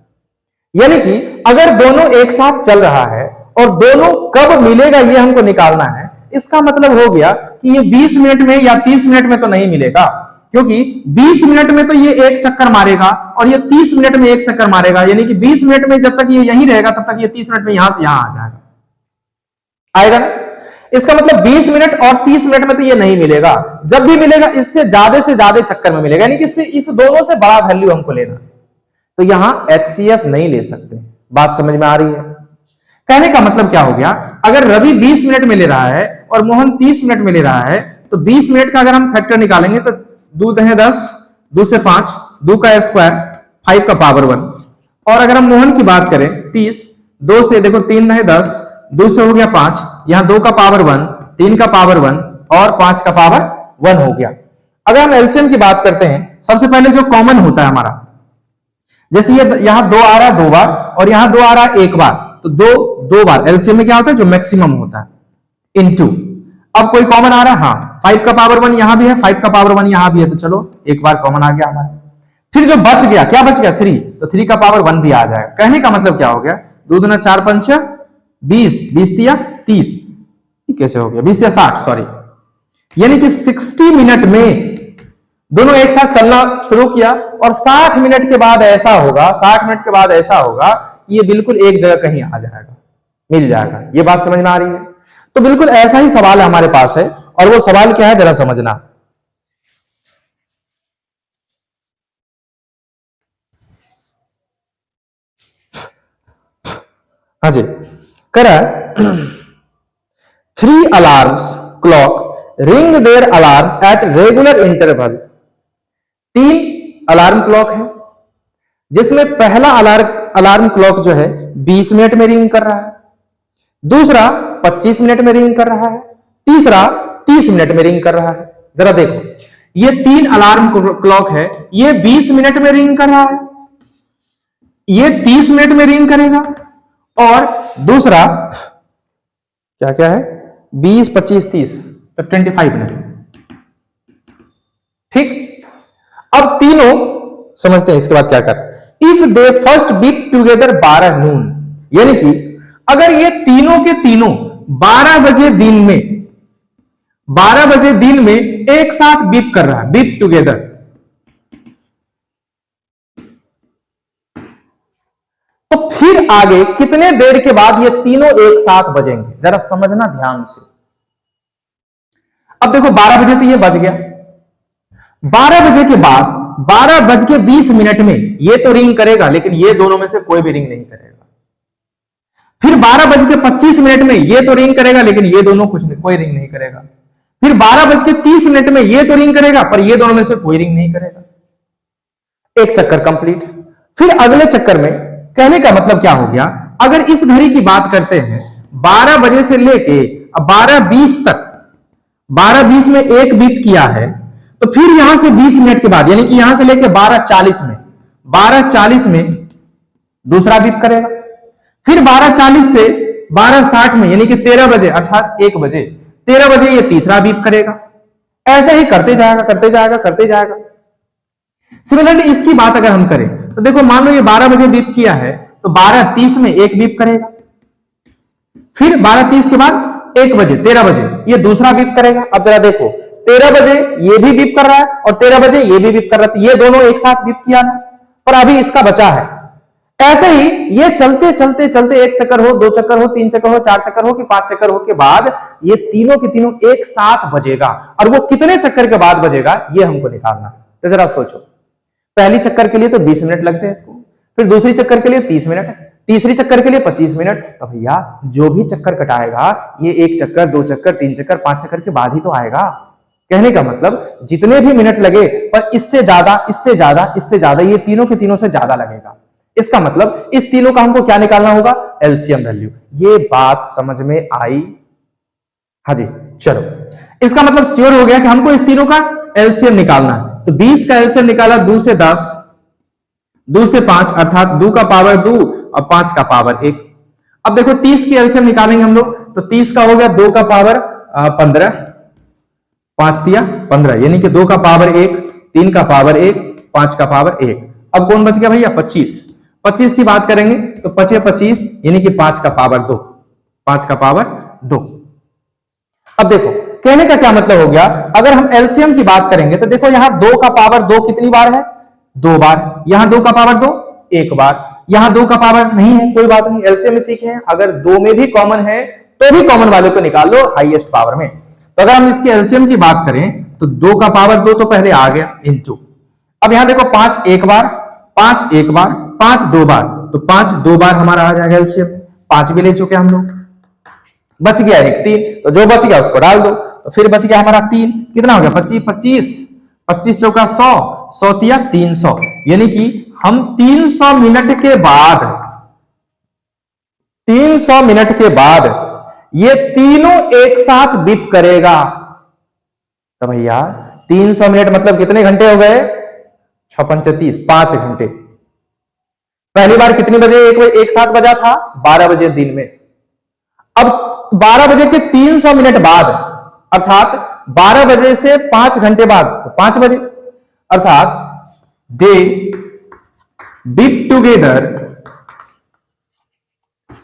यानी कि अगर दोनों एक साथ चल रहा है और दोनों कब मिलेगा ये हमको निकालना है। इसका मतलब हो गया कि ये 20 मिनट में या 30 मिनट में तो नहीं मिलेगा, क्योंकि 20 मिनट में तो ये एक चक्कर मारेगा और ये 30 मिनट में एक चक्कर मारेगा, यानी कि 20 मिनट में जब तक ये यहीं रहेगा तब तक ये 30 मिनट में यहां से यहां आ जाएगा, आएगा ना। इसका मतलब 20 मिनट और 30 मिनट में तो ये नहीं मिलेगा, जब भी मिलेगा इससे ज्यादा चक्कर में मिलेगा, यानी कि इससे इस दोनों से बड़ा वैल्यू हमको लेना। तो यहां एचसीएफ नहीं ले सकते। बात समझ में आ रही है? कहने का मतलब क्या हो गया, अगर रवि 20 मिनट में ले रहा है और मोहन 30 मिनट में ले रहा है, तो 20 मिनट का अगर हम फैक्टर निकालेंगे तो 2 है 10, 2 से 5, 2 का स्क्वायर, 5 का पावर 1। और अगर हम मोहन की बात करें 30, 2 से देखो 3 है 10, 2 से हो गया 5, यहां 2 का पावर 1, 3 का पावर 1 और 5 का पावर 1 हो गया। अगर हम एलसीएम की बात करते हैं, सबसे पहले जो कॉमन होता है हमारा, जैसे ये यहां 2 आ रहा है 2 बार और यहां 2 आ रहा है 1 बार, तो दो बार एलसीएम में क्या होता है, जो मैक्सिमम होता है इनटू। अब कोई कॉमन आ रहा है, हाँ 5 का पावर 1 यहां भी है, 5 का पावर 1 यहां भी है, तो चलो एक बार कॉमन आ गया हमारा। फिर जो बच गया, क्या बच गया 3, तो 3 का पावर 1 भी आ जाएगा। कहने का मतलब क्या हो गया, 2 दूना 4 5 20, 20 तिया 30, कैसे हो गया 20 या 60, सॉरी, यानी कि 60 मिनट में दोनों एक साथ चलना शुरू किया और 60 मिनट के बाद ऐसा होगा, 60 मिनट के बाद ऐसा होगा कि ये बिल्कुल एक जगह कहीं आ जाएगा, मिल जाएगा। ये बात समझ में आ रही है? तो बिल्कुल ऐसा ही सवाल हमारे पास है, और वो सवाल क्या है जरा समझना। हाँ जी, करा 3 alarms clock ring their alarm at regular interval। 3 alarm clock है, जिसमें पहला अलार्म क्लॉक जो है 20 मिनट में रिंग कर रहा है, दूसरा 25 मिनट में रिंग कर रहा है, तीसरा 30 मिनट में रिंग कर रहा है। जरा देखो, ये 3 अलार्म क्लॉक है, ये 20 मिनट में रिंग कर रहा है, ये 30 मिनट में रिंग करेगा, और दूसरा क्या क्या है 20 25 30 तो 25 मिनट। ठीक, अब तीनों समझते हैं इसके बाद क्या कर। If they first beep together 12 नून, यानी कि अगर ये तीनों के तीनों 12 बजे दिन में 12 बजे दिन में एक साथ बीप कर रहा है, बीप टुगेदर, तो फिर आगे कितने देर के बाद ये तीनों एक साथ बजेंगे, जरा समझना ध्यान से। अब देखो 12 बजे तो ये बज गया, 12 बजे के बाद 12:20 में ये तो रिंग करेगा, लेकिन ये दोनों में से कोई भी रिंग नहीं करेगा। फिर 12:25 में ये तो रिंग करेगा, लेकिन ये दोनों कोई रिंग नहीं करेगा। फिर 12:30 में ये तो रिंग करेगा, पर ये दोनों में से कोई रिंग नहीं करेगा। एक चक्कर कंप्लीट। फिर अगले चक्कर में, कहने का मतलब क्या हो गया, अगर इस घड़ी की बात करते हैं 12 बजे से लेके 12:20 तक, 12:20 में एक बीप किया है, तो फिर यहां से 20 मिनट के बाद, यानी कि यहां से लेके 12:40 में दूसरा बीप करेगा, फिर 12:40 से 12:60 में, यानी कि 13 बजे अर्थात 1 बजे 13 बजे ये तीसरा बीप करेगा। ऐसे ही करते जाएगा करते जाएगा करते जाएगा। सिमिलरली इसकी बात अगर हम करें तो देखो, मान लो ये 12 बजे बीप किया है, तो 12:30 में एक बीप करेगा, फिर 12:30 के बाद 1 बजे 13 बजे ये दूसरा बीप करेगा। अब जरा देखो, 13 बजे ये भी बीप कर रहा है और 13 बजे ये भी बीप कर रहा है, ये दोनों एक साथ बीप किया ना, पर अभी इसका बचा है। ऐसे ही ये चलते चलते चलते, एक चक्कर हो, 2 चक्कर हो, 3 चक्कर हो, 4 चक्कर हो कि 5 चक्कर हो के बाद ये तीनों के तीनों एक साथ बजेगा। और वो कितने चक्कर के बाद बजेगा ये हमको निकालना है। तो जरा सोचो, पहली चक्कर के लिए तो 20 मिनट लगते हैं इसको, फिर दूसरी चक्कर के लिए 30 मिनट, तीसरी चक्कर के लिए 25 मिनट, तो भैया जो भी चक्कर कटाएगा ये 1 चक्कर 2 चक्कर 3 चक्कर 5 चक्कर के बाद ही तो आएगा। कहने का मतलब जितने भी मिनट लगे, पर इससे ज्यादा इससे ज्यादा इससे ज्यादा, ये तीनों के तीनों से ज्यादा लगेगा। इसका मतलब इस तीनों का हमको क्या निकालना होगा, एलसीएम वैल्यू। ये बात समझ में आई? हाँ जी, चलो, इसका मतलब श्योर हो गया कि हमको इस तीनों का एलसीएम निकालना है। तो 20 का एलसीएम निकाला, 2 से 10, 2 से 5 अर्थात 2 का पावर 2 और 5 का पावर 1। अब देखो 30 की एलसीएम निकालेंगे हम लोग, तो 30 का हो गया 2 का पावर 15, 5 दिया 15, यानी कि 2 का पावर 1, 3 का पावर 1, 5 का पावर 1। अब कौन बच गया भैया, 25। 25 की बात करेंगे तो 5 25, यानी कि 5 का पावर 2, 5 का पावर 2। अब देखो कहने का क्या मतलब हो गया, अगर हम एलसीएम की बात करेंगे तो देखो यहां 2 का पावर 2 कितनी बार है, 2 बार। यहां 2 का पावर 2 1 बार। यहां 2 का पावर नहीं है, कोई बात नहीं, एलसीएम में सीखे हैं, अगर 2 में भी कॉमन है तो भी कॉमन वाले को निकाल लो हाईएस्ट पावर में। तो अगर हम इसके एलसीएम की बात करें तो 2 का पावर 2 तो पहले आ गया इनटू। अब यहां देखो 5 1 बार, 5 1 बार, 5 2 बार, तो 5 2 बार हमारा आ जाएगा एलसीएम। 5 भी ले चुके हम लोग, बच गया एक 3, तो जो बच गया उसको डाल दो, तो फिर बच गया हमारा 3, कितना हो गया 25 25, 25 चौका 100, 100 तिया 300, यानी कि हम 300 मिनट के बाद 300 मिनट के बाद ये तीनों एक साथ बीप करेगा। तो भैया 300 मिनट मतलब कितने घंटे हो गए, 6 5 30, 5 घंटे। पहली बार कितनी बजे एक साथ बजा था? 12 बजे दिन में। अब 12 बजे के 300 मिनट बाद, अर्थात 12 बजे से 5 घंटे बाद, तो 5 बजे, अर्थात they beat together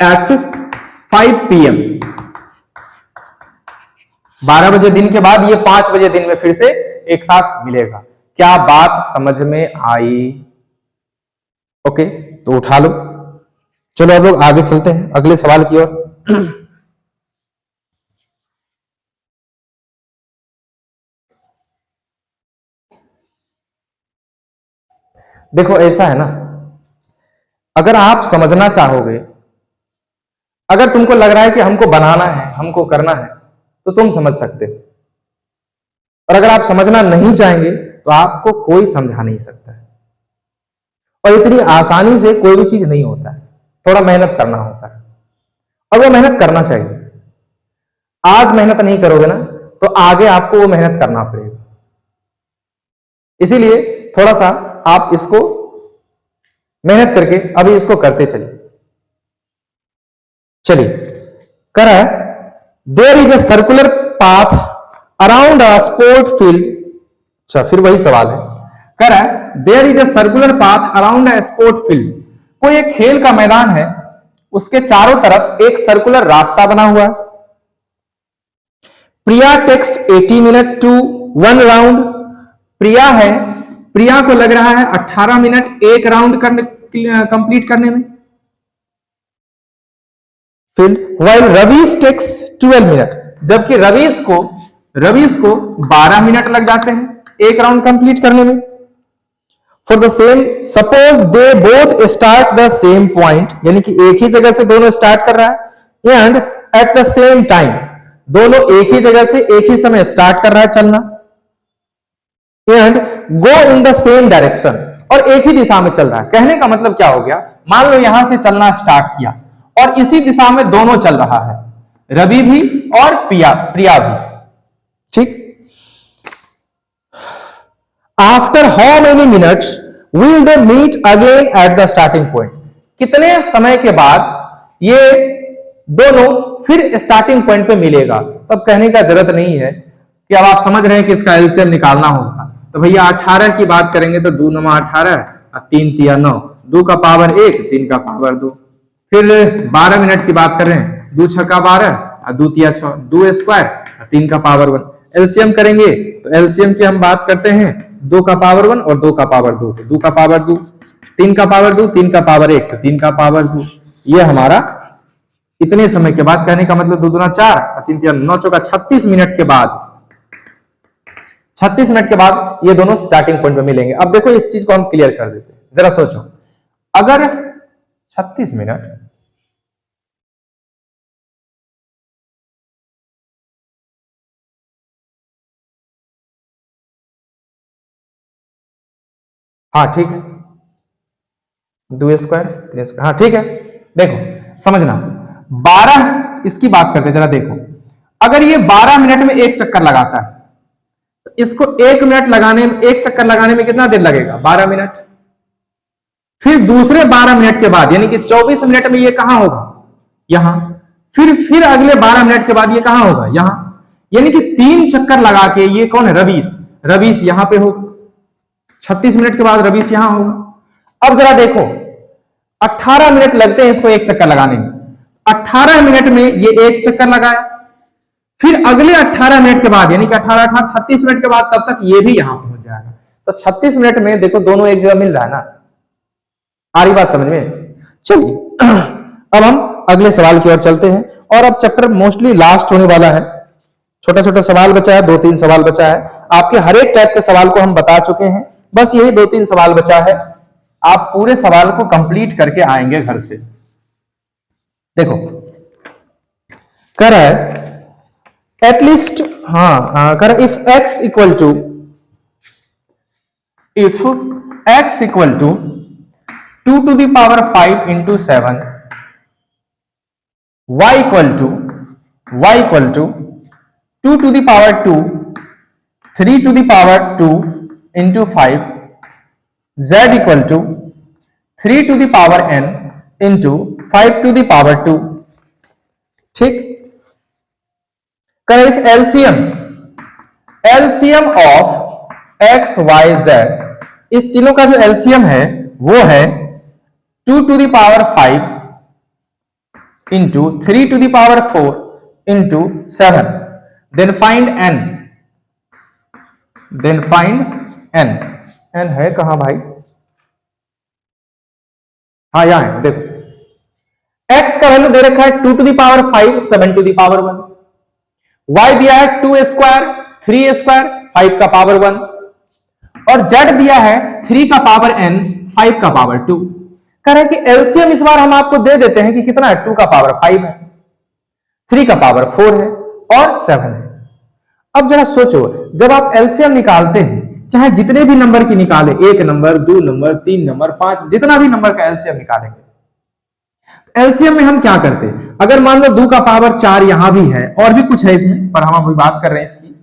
at 5 PM। 12 बजे दिन के बाद ये 5 बजे दिन में फिर से एक साथ मिलेगा। क्या बात समझ में आई? ओके, तो उठा लो। चलो अब लोग आगे चलते हैं अगले सवाल की ओर। देखो ऐसा है ना, अगर आप समझना चाहोगे, अगर तुमको लग रहा है कि हमको बनाना है, हमको करना है, तो तुम समझ सकते हो। और अगर आप समझना नहीं चाहेंगे तो आपको कोई समझा नहीं सकता है। और इतनी आसानी से कोई भी चीज नहीं होता है, थोड़ा मेहनत करना होता है, और वो मेहनत करना चाहिए। आज मेहनत नहीं करोगे ना तो आगे आपको वो मेहनत करना पड़ेगा। इसीलिए थोड़ा सा आप इसको मेहनत करके अभी इसको करते चलिए। चलिए, करा है, there is a circular path around a sport field. अच्छा, फिर वही सवाल है, करा है, there is a circular path around a sport field. कोई एक खेल का मैदान है, उसके चारों तरफ एक सर्कुलर रास्ता बना हुआ है। प्रिया टेक्स 80 मिनट टू 1 राउंड। प्रिया है, प्रिया को लग रहा है 18 मिनट एक राउंड कंप्लीट करने में। फिर while रवीश टेक्स 12 मिनट, जबकि रवीश को 12 मिनट लग जाते हैं एक राउंड कंप्लीट करने में। For the same, suppose they both start the same point, यानी कि एक ही जगह से दोनों स्टार्ट कर रहा है, and at the same time, दोनों एक ही जगह से एक ही समय स्टार्ट कर रहा है चलना, and go in the same direction, और एक ही दिशा में चल रहा है। कहने का मतलब क्या हो गया, मान लो यहां से चलना स्टार्ट किया और इसी दिशा में दोनों चल रहा है, रवि भी और प्रिया भी, ठीक। After how many minutes will they meet again at the starting point. कितने समय के बाद ये दोनों फिर स्टार्टिंग पॉइंट पे मिलेगा। तब कहने का जरूरत नहीं है कि अब आप समझ रहे हैं कि इसका एलसीएम निकालना होगा। तो भैया 18 की बात करेंगे तो 2 9 18 और 3 3 9, 2 का पावर 1, 3 का पावर 2। फिर 12 मिनट की बात कर रहे हैं, 2 6 का 12 और 2 3 6, 2 स्क्वायर और 3 का पावर 1। एलसीएम करेंगे तो एलसीएम की हम बात करते हैं, 2 का पावर 1 और 2 का पावर 2, 2 का पावर 2, 3 का पावर 2, 3 का पावर 1, 3 का पावर 2। ये हमारा इतने समय के बाद, कहने का मतलब 2 दूना 4 और 3 3 9 चौका 36 मिनट के बाद, 36 मिनट के बाद ये दोनों स्टार्टिंग पॉइंट पे मिलेंगे। अब देखो इस चीज को हम क्लियर कर देते हैं, जरा सोचो, अगर 36 मिनट हाँ ठीक है, 2 स्क्वायर 3 स्क्वायर, हाँ ठीक है। देखो समझना, 12 इसकी बात करते हैं, जरा देखो, अगर ये 12 मिनट में एक चक्कर लगाता है तो इसको 1 मिनट लगाने में, एक चक्कर लगाने में कितना देर लगेगा, 12 मिनट। फिर दूसरे 12 मिनट के बाद यानी कि 24 मिनट में ये कहां होगा, यहां। फिर अगले 12 मिनट के बाद ये कहां होगा, यहां। यानी कि 3 चक्कर लगा के ये कौन है, रवीश यहां पे होगा। 36 मिनट के बाद रवीश यहां होगा। अब जरा देखो, 18 मिनट लगते हैं इसको एक चक्कर लगाने में। 18 मिनट में ये एक चक्कर लगाया, फिर अगले 18 मिनट के बाद यानी कि 18 18 36 मिनट के बाद तब तक ये भी यहां पहुंच जाएगा। तो 36 मिनट में देखो दोनों एक जगह मिल रहा है ना। आ रही बात समझ में? चलिए अब हम अगले सवाल की ओर चलते हैं, और अब चैप्टर मोस्टली लास्ट होने वाला है। छोटा छोटा सवाल बचा है, 2-3 सवाल बचा है। आपके हर एक टाइप के सवाल को हम बता चुके हैं, बस यही 2-3 सवाल बचा है। आप पूरे सवाल को कंप्लीट करके आएंगे घर से। देखो कर है एटलीस्ट, हाँ कर, if x equal to 2 to the power 5 into 7, y equal to 2 to the power 2, 3 to the power 2 into 5, z equal to 3 to the power n into 5 to the power 2। ठीक, करें if LCM of x y z, इस तीनों का जो LCM है वो है 2 to the power 5 into 3 to the power 4 into 7, then find n, n है कहां भाई, हाँ यहां है, देखो x का वैल्यू दे रखा है 2 to the power 5 7 to the power 1, y दिया है 2 स्क्वायर 3 स्क्वायर 5 का पावर 1, और z दिया है 3 का पावर n 5 का पावर 2। कह रहे हैं कि एलसीएम इस बार हम आपको दे देते हैं कि कितना है, 2 का पावर 5 है, 3 का पावर 4 है और 7 है। अब जरा सोचो, जब आप एलसीएम निकालते हैं, चाहे जितने भी नंबर की निकाले, 1 नंबर 2 नंबर 3 नंबर 5, जितना भी नंबर का एलसीएम निकालेंगे, एलसीएम में हम क्या करते हैं, अगर मान लो 2 का पावर 4 यहां भी है और भी कुछ है इसमें, पर हम अभी बात कर रहे हैं इसकी,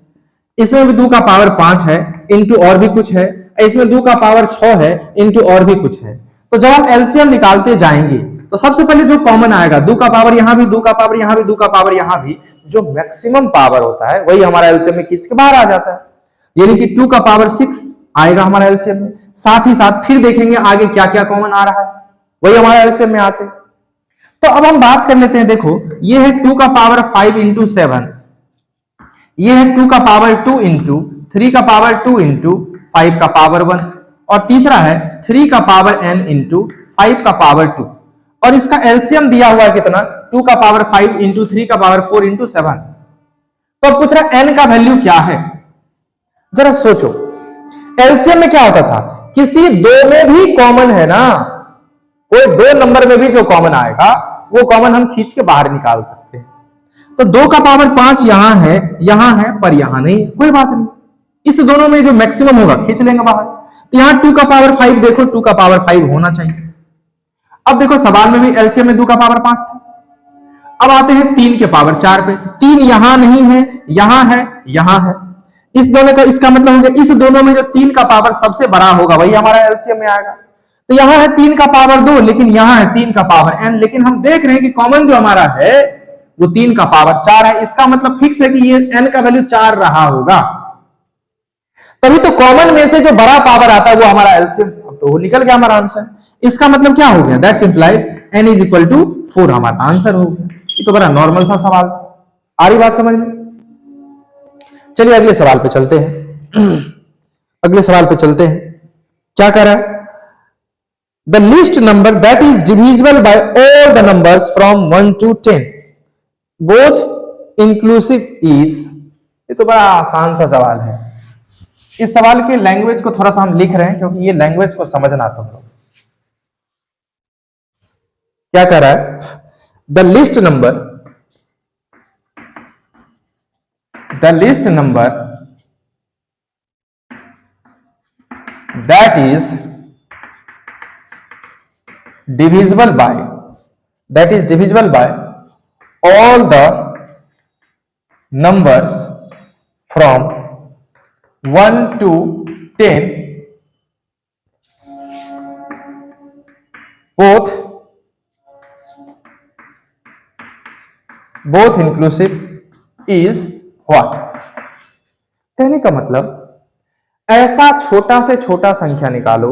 इसमें भी 2 का पावर 5 है इंटू और भी कुछ है, इसमें 2 का पावर 6 है इंटू और भी कुछ है। तो जब हम एलसीएम निकालते जाएंगे तो सबसे पहले जो कॉमन आएगा, 2 का पावर यहां भी, 2 का पावर यहां भी, 2 का पावर यहां भी, जो मैक्सिमम पावर होता है वही हमारा एलसीएम में खींच के बाहर आ जाता है, यानी कि 2 का पावर 6 आएगा हमारा एलसीएम में। साथ ही साथ फिर देखेंगे आगे क्या क्या कॉमन आ रहा है, वही हमारा एलसीएम में आते हैं। तो अब हम बात कर लेते हैं, देखो ये है 2 का पावर 5 इंटू 7, ये है 2 का पावर 2 इंटू 3 का पावर 2 इंटू 5 का पावर 1, और तीसरा है 3 का पावर n इंटू 5 का पावर 2, और इसका एलसीएम दिया हुआ है कितना, 2 का पावर 5 इंटू 3 का पावर 4 इंटू 7। तो अब पूछ रहा n का वैल्यू क्या है, जरा सोचो, एलसीएम में क्या होता था, किसी दो में भी कॉमन है ना, कोई दो नंबर में भी जो कॉमन आएगा वो कॉमन हम खींच के बाहर निकाल सकते हैं। तो 2 का पावर 5 यहां है पर यहां नहीं, कोई बात नहीं, इस दोनों में जो मैक्सिमम होगा खींच लेंगे बाहर। तो यहां 2 का पावर 5, देखो 2 का पावर 5 होना चाहिए। अब देखो सवाल में भी एलसीएम में 2 का पावर 5 था। अब आते हैं 3 के पावर 4 पे, 3 यहां नहीं है, यहां है, यहां है, इस दोनों का, इसका मतलब हो गया इस दोनों में जो 3 का पावर सबसे बड़ा होगा वही हमारा एलसीएम में आएगा। तो यहां है 3 का पावर 2, लेकिन यहां है 3 का पावर n, लेकिन हम देख रहे हैं कि कॉमन जो हमारा है वो 3 का पावर 4 है, इसका मतलब फिक्स है कि ये n का वैल्यू 4 रहा होगा, तभी तो कॉमन में से जो बड़ा पावर आता है वो हमारा एलसीएम। अब तो वो निकल गया हमारा आंसर, इसका मतलब क्या हो गया, that's implies n is equal to 4 हमारा आंसर हो गया। ये तो बड़ा नॉर्मल सा सवाल था, आ रही बात समझ में। चलिए अगले सवाल पे चलते हैं, अगले सवाल पे चलते हैं, क्या कर रहा है, the list number that is divisible by all the numbers from 1 to 10 both inclusive is. ये तो बड़ा आसान सा सवाल है, इस सवाल के लैंग्वेज को थोड़ा सा हम लिख रहे हैं क्योंकि ये लैंग्वेज को समझना तुम लोग। क्या कर रहा है, the list number that is divisible by all the numbers from 1 to 10 both inclusive is what। कहने का मतलब ऐसा छोटा से छोटा संख्या निकालो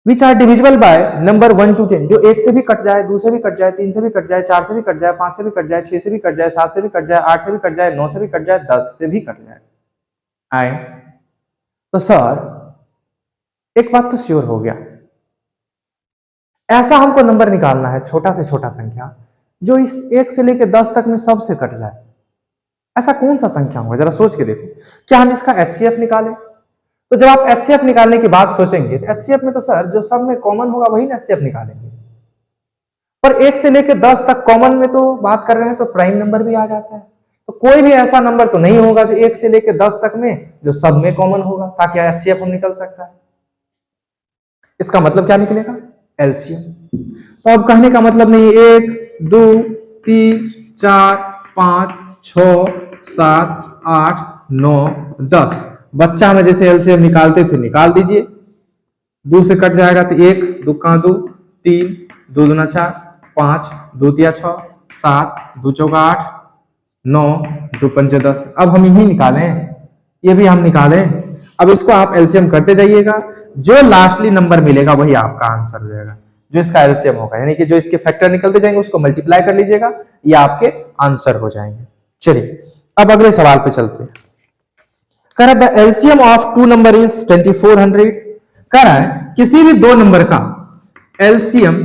which are divisible by number 1 to 10, जो 1 से भी कट जाए, 2 से भी कट जाए, 3 से भी कट जाए, 4 से भी कट जाए, 5 से भी कट जाए, 6 से भी कट जाए, 7 से भी कट जाए, 8 से भी कट जाए, 9 से भी कट जाए, 10 से भी कट जाए। आए तो सर एक बात तो श्योर हो गया, ऐसा हमको नंबर निकालना है छोटा से छोटा संख्या जो इस 1 से लेकर 10 तक में सबसे कट जाए। ऐसा कौन सा संख्या होगा, जरा सोच के देखो। क्या हम इसका एचसीएफ निकालें? तो जब आप एचसीएफ निकालने की बात सोचेंगे तो एचसीएफ में तो सर जो सब में कॉमन होगा वही ना एचसीएफ निकालेंगे, पर 1 से लेकर 10 तक कॉमन में तो बात कर रहे हैं तो प्राइम नंबर भी आ जाता है। तो कोई भी ऐसा नंबर तो नहीं होगा जो 1 से लेकर 10 तक में जो सब में कॉमन होगा, ताकि एचसीएफ हम निकल सकता है। इसका मतलब क्या निकलेगा, एलसीएम। तो अब कहने का मतलब नहीं 1 2 3 4 5 6 7 8 9 10 बच्चा में जैसे एलसीएम निकालते थे निकाल दीजिए, 2 से कट जाएगा तो 1, 2 का 2, 3, 2 दूना 4, 5, 2 तिया 6, 7, 2 चौका 8, 9, 2 पंचे 10। अब हम यही निकालें, ये भी हम निकालें। अब इसको आप एलसीएम करते जाइएगा, जो लास्टली नंबर मिलेगा वही आपका आंसर हो जाएगा, जो इसका एलसीएम होगा, यानी कि जो इसके फैक्टर निकलते जाएंगे उसको मल्टीप्लाई कर लीजिएगा, ये आपके आंसर हो जाएंगे। चलिए अब अगले सवाल पे चलते हैं। कह रहा है the LCM of two number is 2400। कह रहा है किसी भी दो नंबर का एलसीएम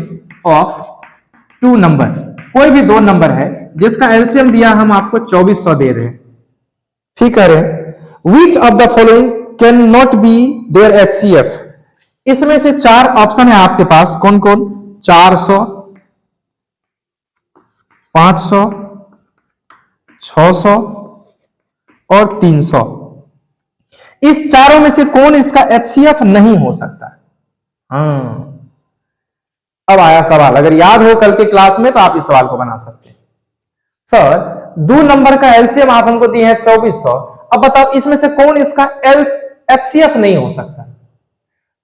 ऑफ टू नंबर, कोई भी दो नंबर है जिसका एलसीएम दिया हम आपको 2400 दे रहे हैं। ठीक है, which of the following can not be there HCF. इसमें से 4 ऑप्शन है आपके पास, कौन कौन? 400, 500, 600 और 300। इस चारों में से कौन इसका एचसीएफ नहीं हो सकता? हाँ, अब आया सवाल। अगर याद हो कल के क्लास में तो आप इस सवाल को बना सकते हैं। सर, दो नंबर का एलसीएम आप हमको दिए हैं 2400, अब बताओ इसमें से कौन इसका एचसीएफ नहीं हो सकता?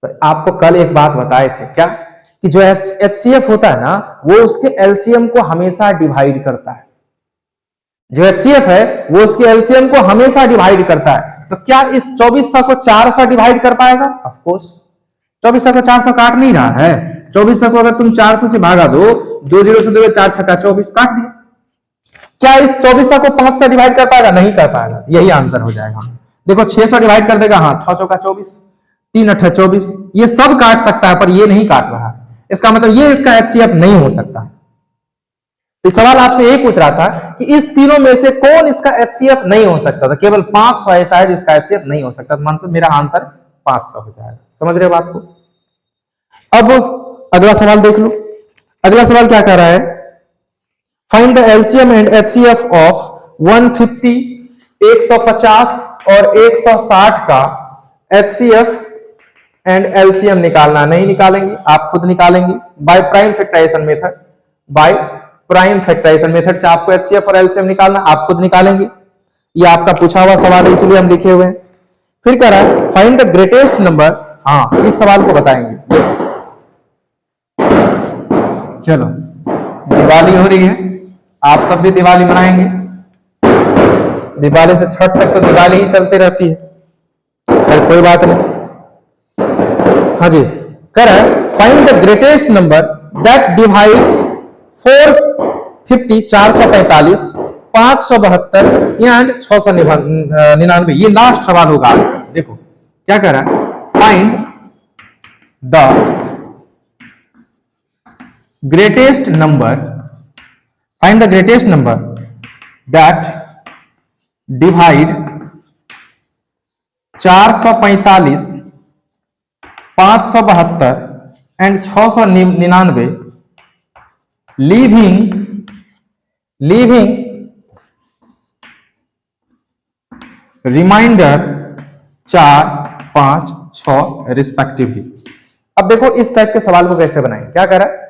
तो आपको कल एक बात बताए थे क्या, कि जो एचसीएफ होता है ना वो उसके एलसीएम को हमेशा डिवाइड करता है। जो एचसीएफ है वो उसके एलसीएम को हमेशा डिवाइड करता है। तो क्या इस 2400 को 400 डिवाइड कर पाएगा? Of course. 2400 को 400 काट नहीं रहा है। 2400 को अगर तुम 400 से भागा दो, 2 0 से 2 4 छक्का 24 काट दिया। क्या इस 2400 को 5 से डिवाइड कर पाएगा? नहीं कर पाएगा। यही आंसर हो जाएगा। देखो 600 डिवाइड कर देगा, हाँ 6 चौका 24, 3 8 24, ये सब काट सकता है पर ये नहीं काट रहा है। इसका मतलब ये इसका एचसीएफ नहीं हो सकता। तो सवाल आपसे यही पूछ रहा था कि इस तीनों में से कौन इसका एचसीएफ नहीं हो सकता था। केवल 500 ऐसा है जिसका एचसीएफ नहीं हो सकता, मतलब मेरा आंसर 500 हो जाएगा। समझ रहे हो बात को? अब अगला सवाल देख लो। अगला सवाल क्या कह रहा है? Find the LCM and HCF of 150, 150 और 160 का एचसीएफ एंड एलसीएम निकालना। नहीं निकालेंगे, आप खुद निकालेंगे by prime factorization method. By prime factorization method से आपको एचसीएफ और एलसीएम निकालना, आप खुद निकालेंगे। ये आपका पूछा हुआ सवाल है इसलिए हम लिखे हुए हैं। फिर कह रहा है फाइंड द ग्रेटेस्ट नंबर। हाँ, इस सवाल को बताएंगे। चलो, दिवाली हो रही है, आप सब भी दिवाली मनाएंगे। दिवाली से छठ तक तो दिवाली ही चलती रहती है। खैर कोई बात नहीं। हाँ जी, कह रहा है find the greatest number that divides 450, 445, 572 and 699। ये लास्ट सवाल होगा आज का। देखो क्या कह रहा है, find the greatest number, find the greatest number that divide 445, 572 and 699, leaving remainder 4, 5, 6 respectively. अब देखो इस टाइप के सवाल को कैसे बनाएंगे। क्या कह रहा है,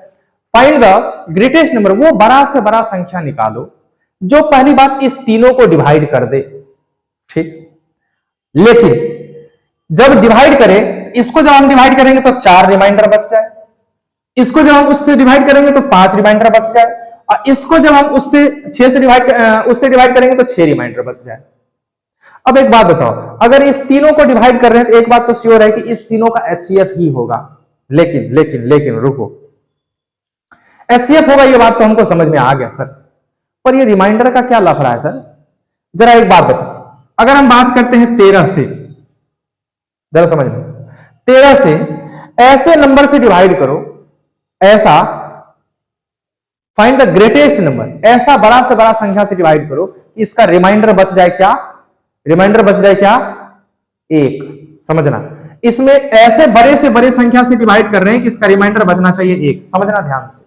फाइंड द ग्रेटेस्ट नंबर, वो बड़ा से बड़ा संख्या निकालो जो पहली बात इस तीनों को डिवाइड कर दे। ठीक, लेकिन जब डिवाइड करें, इसको जब हम डिवाइड करेंगे तो 4 रिमाइंडर बच जाए, इसको जब हम उससे डिवाइड करेंगे तो 5 रिमाइंडर बच जाए, और इसको जब हम उससे 6 से डिवाइड करेंगे तो 6 रिमाइंडर बच जाए। अब एक बात बताओ, अगर इस तीनों को डिवाइड कर रहे हैं तो एक बात तो श्योर है कि इस तीनों का एचसीएफ ही होगा। लेकिन लेकिन लेकिन रुको, एचसीएफ होगा ये बात तो हमको समझ में आ गया सर, पर ये रिमाइंडर का क्या लफड़ा है सर? जरा एक बात बताओ, अगर हम बात करते हैं 13 से, जरा समझ लो, 13 से ऐसे नंबर से डिवाइड करो, ऐसा फाइंड द ग्रेटेस्ट नंबर, ऐसा बड़ा से बड़ा संख्या से डिवाइड करो कि इसका रिमाइंडर बच जाए क्या? रिमाइंडर बच जाए क्या? 1। समझना, इसमें ऐसे बड़े से बड़े संख्या से डिवाइड कर रहे हैं कि इसका रिमाइंडर बचना चाहिए 1। समझना ध्यान से।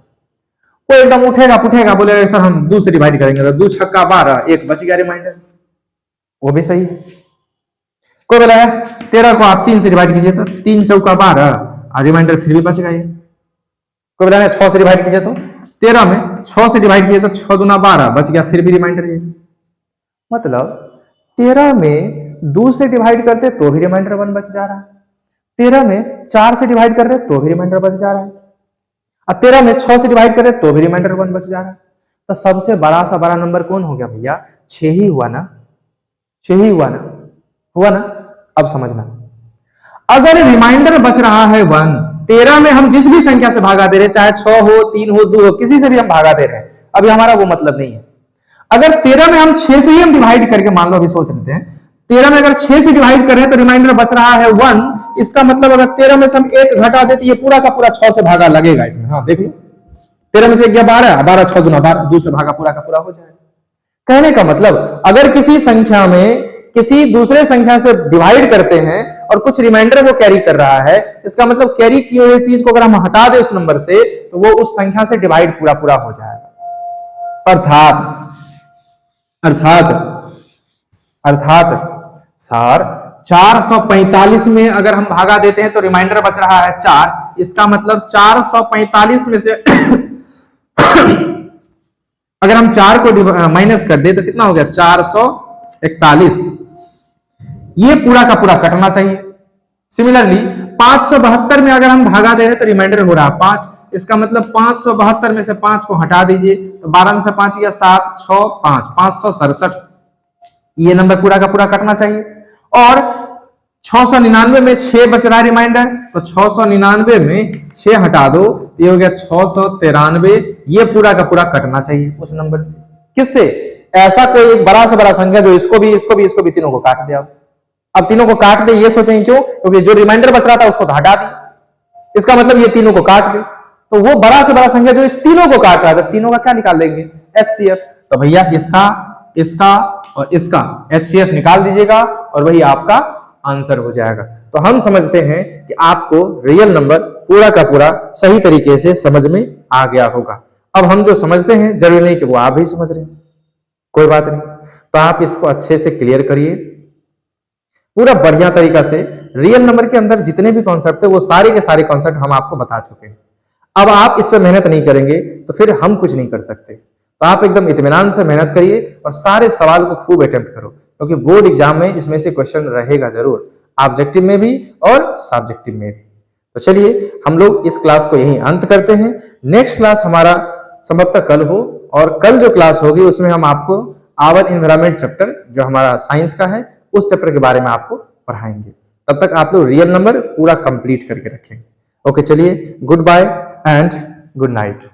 कोई एकदम उठेगा पुठेगा बोलेगा सर हम 2 से डिवाइड करेंगे, तो 2 छक्का 12, 1 बच गया रिमाइंडर, वो भी सही है। कोई बोला 13 को आप 3 से डिवाइड कीजिए तो 3 चौका 12, और रिमाइंडर फिर भी बच गया। कोई बोला 6 से डिवाइड कीजिए तो 13 में 6 से डिवाइड कीजिए तो 6 दूना 12 बच गया, फिर भी रिमाइंडर है। मतलब 13 में 2 से डिवाइड करते तो भी रिमाइंडर 1 बच जा रहा है, 13 में 4 से डिवाइड कर रहे हैं तो भी रिमाइंडर बच जा रहा है, अब 13 में 6 से डिवाइड कर रहे हैं तो भी रिमाइंडर 1 बच जा रहा है। तो सबसे बड़ा सा बड़ा नंबर कौन हो गया भैया? 6 ही हुआ ना, 6 ही हुआ ना, हुआ ना। अब समझना, अगर रिमाइंडर बच रहा है 1, 13 में हम जिस भी संख्या से भागा दे रहे हैं, चाहे 6 हो, 3 हो, 2 हो, किसी से भी हम भागा दे रहे हैं, अभी हमारा वो मतलब नहीं है। अगर 13 में हम 6 से ही हम डिवाइड करके, मान लो अभी सोच लेते हैं, 13 में अगर 6 से डिवाइड कर रहे हैं तो रिमाइंडर बच रहा है 1, इसका मतलब अगर 13 में से हम 1 घटा देते, ये पूरा का पूरा 6 से भागा लगेगा इसमें। हाँ देख लो, 13 में से 1 गया 12, 12 6 गुना 12, 2 से भागा पूरा का पूरा हो जाएगा। कहने का मतलब, अगर किसी संख्या में किसी दूसरे संख्या से डिवाइड करते हैं और कुछ रिमाइंडर वो कैरी कर रहा है, इसका मतलब कैरी की हुई चीज को अगर हम हटा दें उस नंबर से, तो वो उस संख्या से डिवाइड पूरा पूरा हो जाएगा। अर्थात सर 445 में अगर हम भागा देते हैं तो रिमाइंडर बच रहा है 4, इसका मतलब 445 में से अगर हम 4 को माइनस कर दे तो कितना हो गया? 441। ये पूरा का पूरा कटना चाहिए। सिमिलरली 572 में अगर हम भागा दे रहे तो रिमाइंडर हो रहा है 5, इसका मतलब 572 में से 5 को हटा दीजिए तो 12 में से 5 गया 7, 6, 5, 567। ये नंबर पूरा का पूरा कटना चाहिए। और 699 में 6 बच रहा है रिमाइंडर, तो 699 में 6 हटा दो, ये हो गया 693। ये पूरा का पूरा कटना चाहिए उस नंबर से। किससे? ऐसा कोई एक बड़ा से बड़ा संख्या जो इसको भी तीनों को काट दे। अब तीनों को काट दे, ये सोचेंगे क्यों? क्योंकि जो रिमाइंडर बच रहा था उसको तो हटा दी, इसका मतलब ये तीनों को काट दे। तो वो बड़ा से बड़ा संख्या जो इस तीनों को काट रहा था, तीनों का क्या निकाल लेंगे? HCF। तो भैया इसका और इसका HCF निकाल दीजिएगा और वही आपका आंसर हो जाएगा। तो हम समझते हैं कि आपको रियल नंबर पूरा का पूरा सही तरीके से समझ में आ गया होगा। अब हम जो समझते हैं जरूरी नहीं कि वो आप भी समझ रहे हैं, कोई बात नहीं। तो आप इसको अच्छे से क्लियर करिए पूरा बढ़िया तरीका से। रियल नंबर के अंदर जितने भी कॉन्सेप्ट है वो सारे के सारे कॉन्सेप्ट हम आपको बता चुके हैं। अब आप इस पर मेहनत नहीं करेंगे तो फिर हम कुछ नहीं कर सकते। तो आप एकदम इत्मीनान से मेहनत करिए और सारे सवाल को खूब अटेम्प्ट करो, क्योंकि बोर्ड एग्जाम में इसमें से क्वेश्चन रहेगा जरूर, ऑब्जेक्टिव में भी और सब्जेक्टिव में भी। तो चलिए हम लोग इस क्लास को यहीं अंत करते हैं। नेक्स्ट क्लास हमारा संभवतः कल हो, और कल जो क्लास होगी उसमें हम आपको आवर एनवायरनमेंट चैप्टर जो हमारा साइंस का है उस चैप्टर के बारे में आपको पढ़ाएंगे। तब तक आप लोग रियल नंबर पूरा कंप्लीट करके रखें। ओके, चलिए goodbye and good night.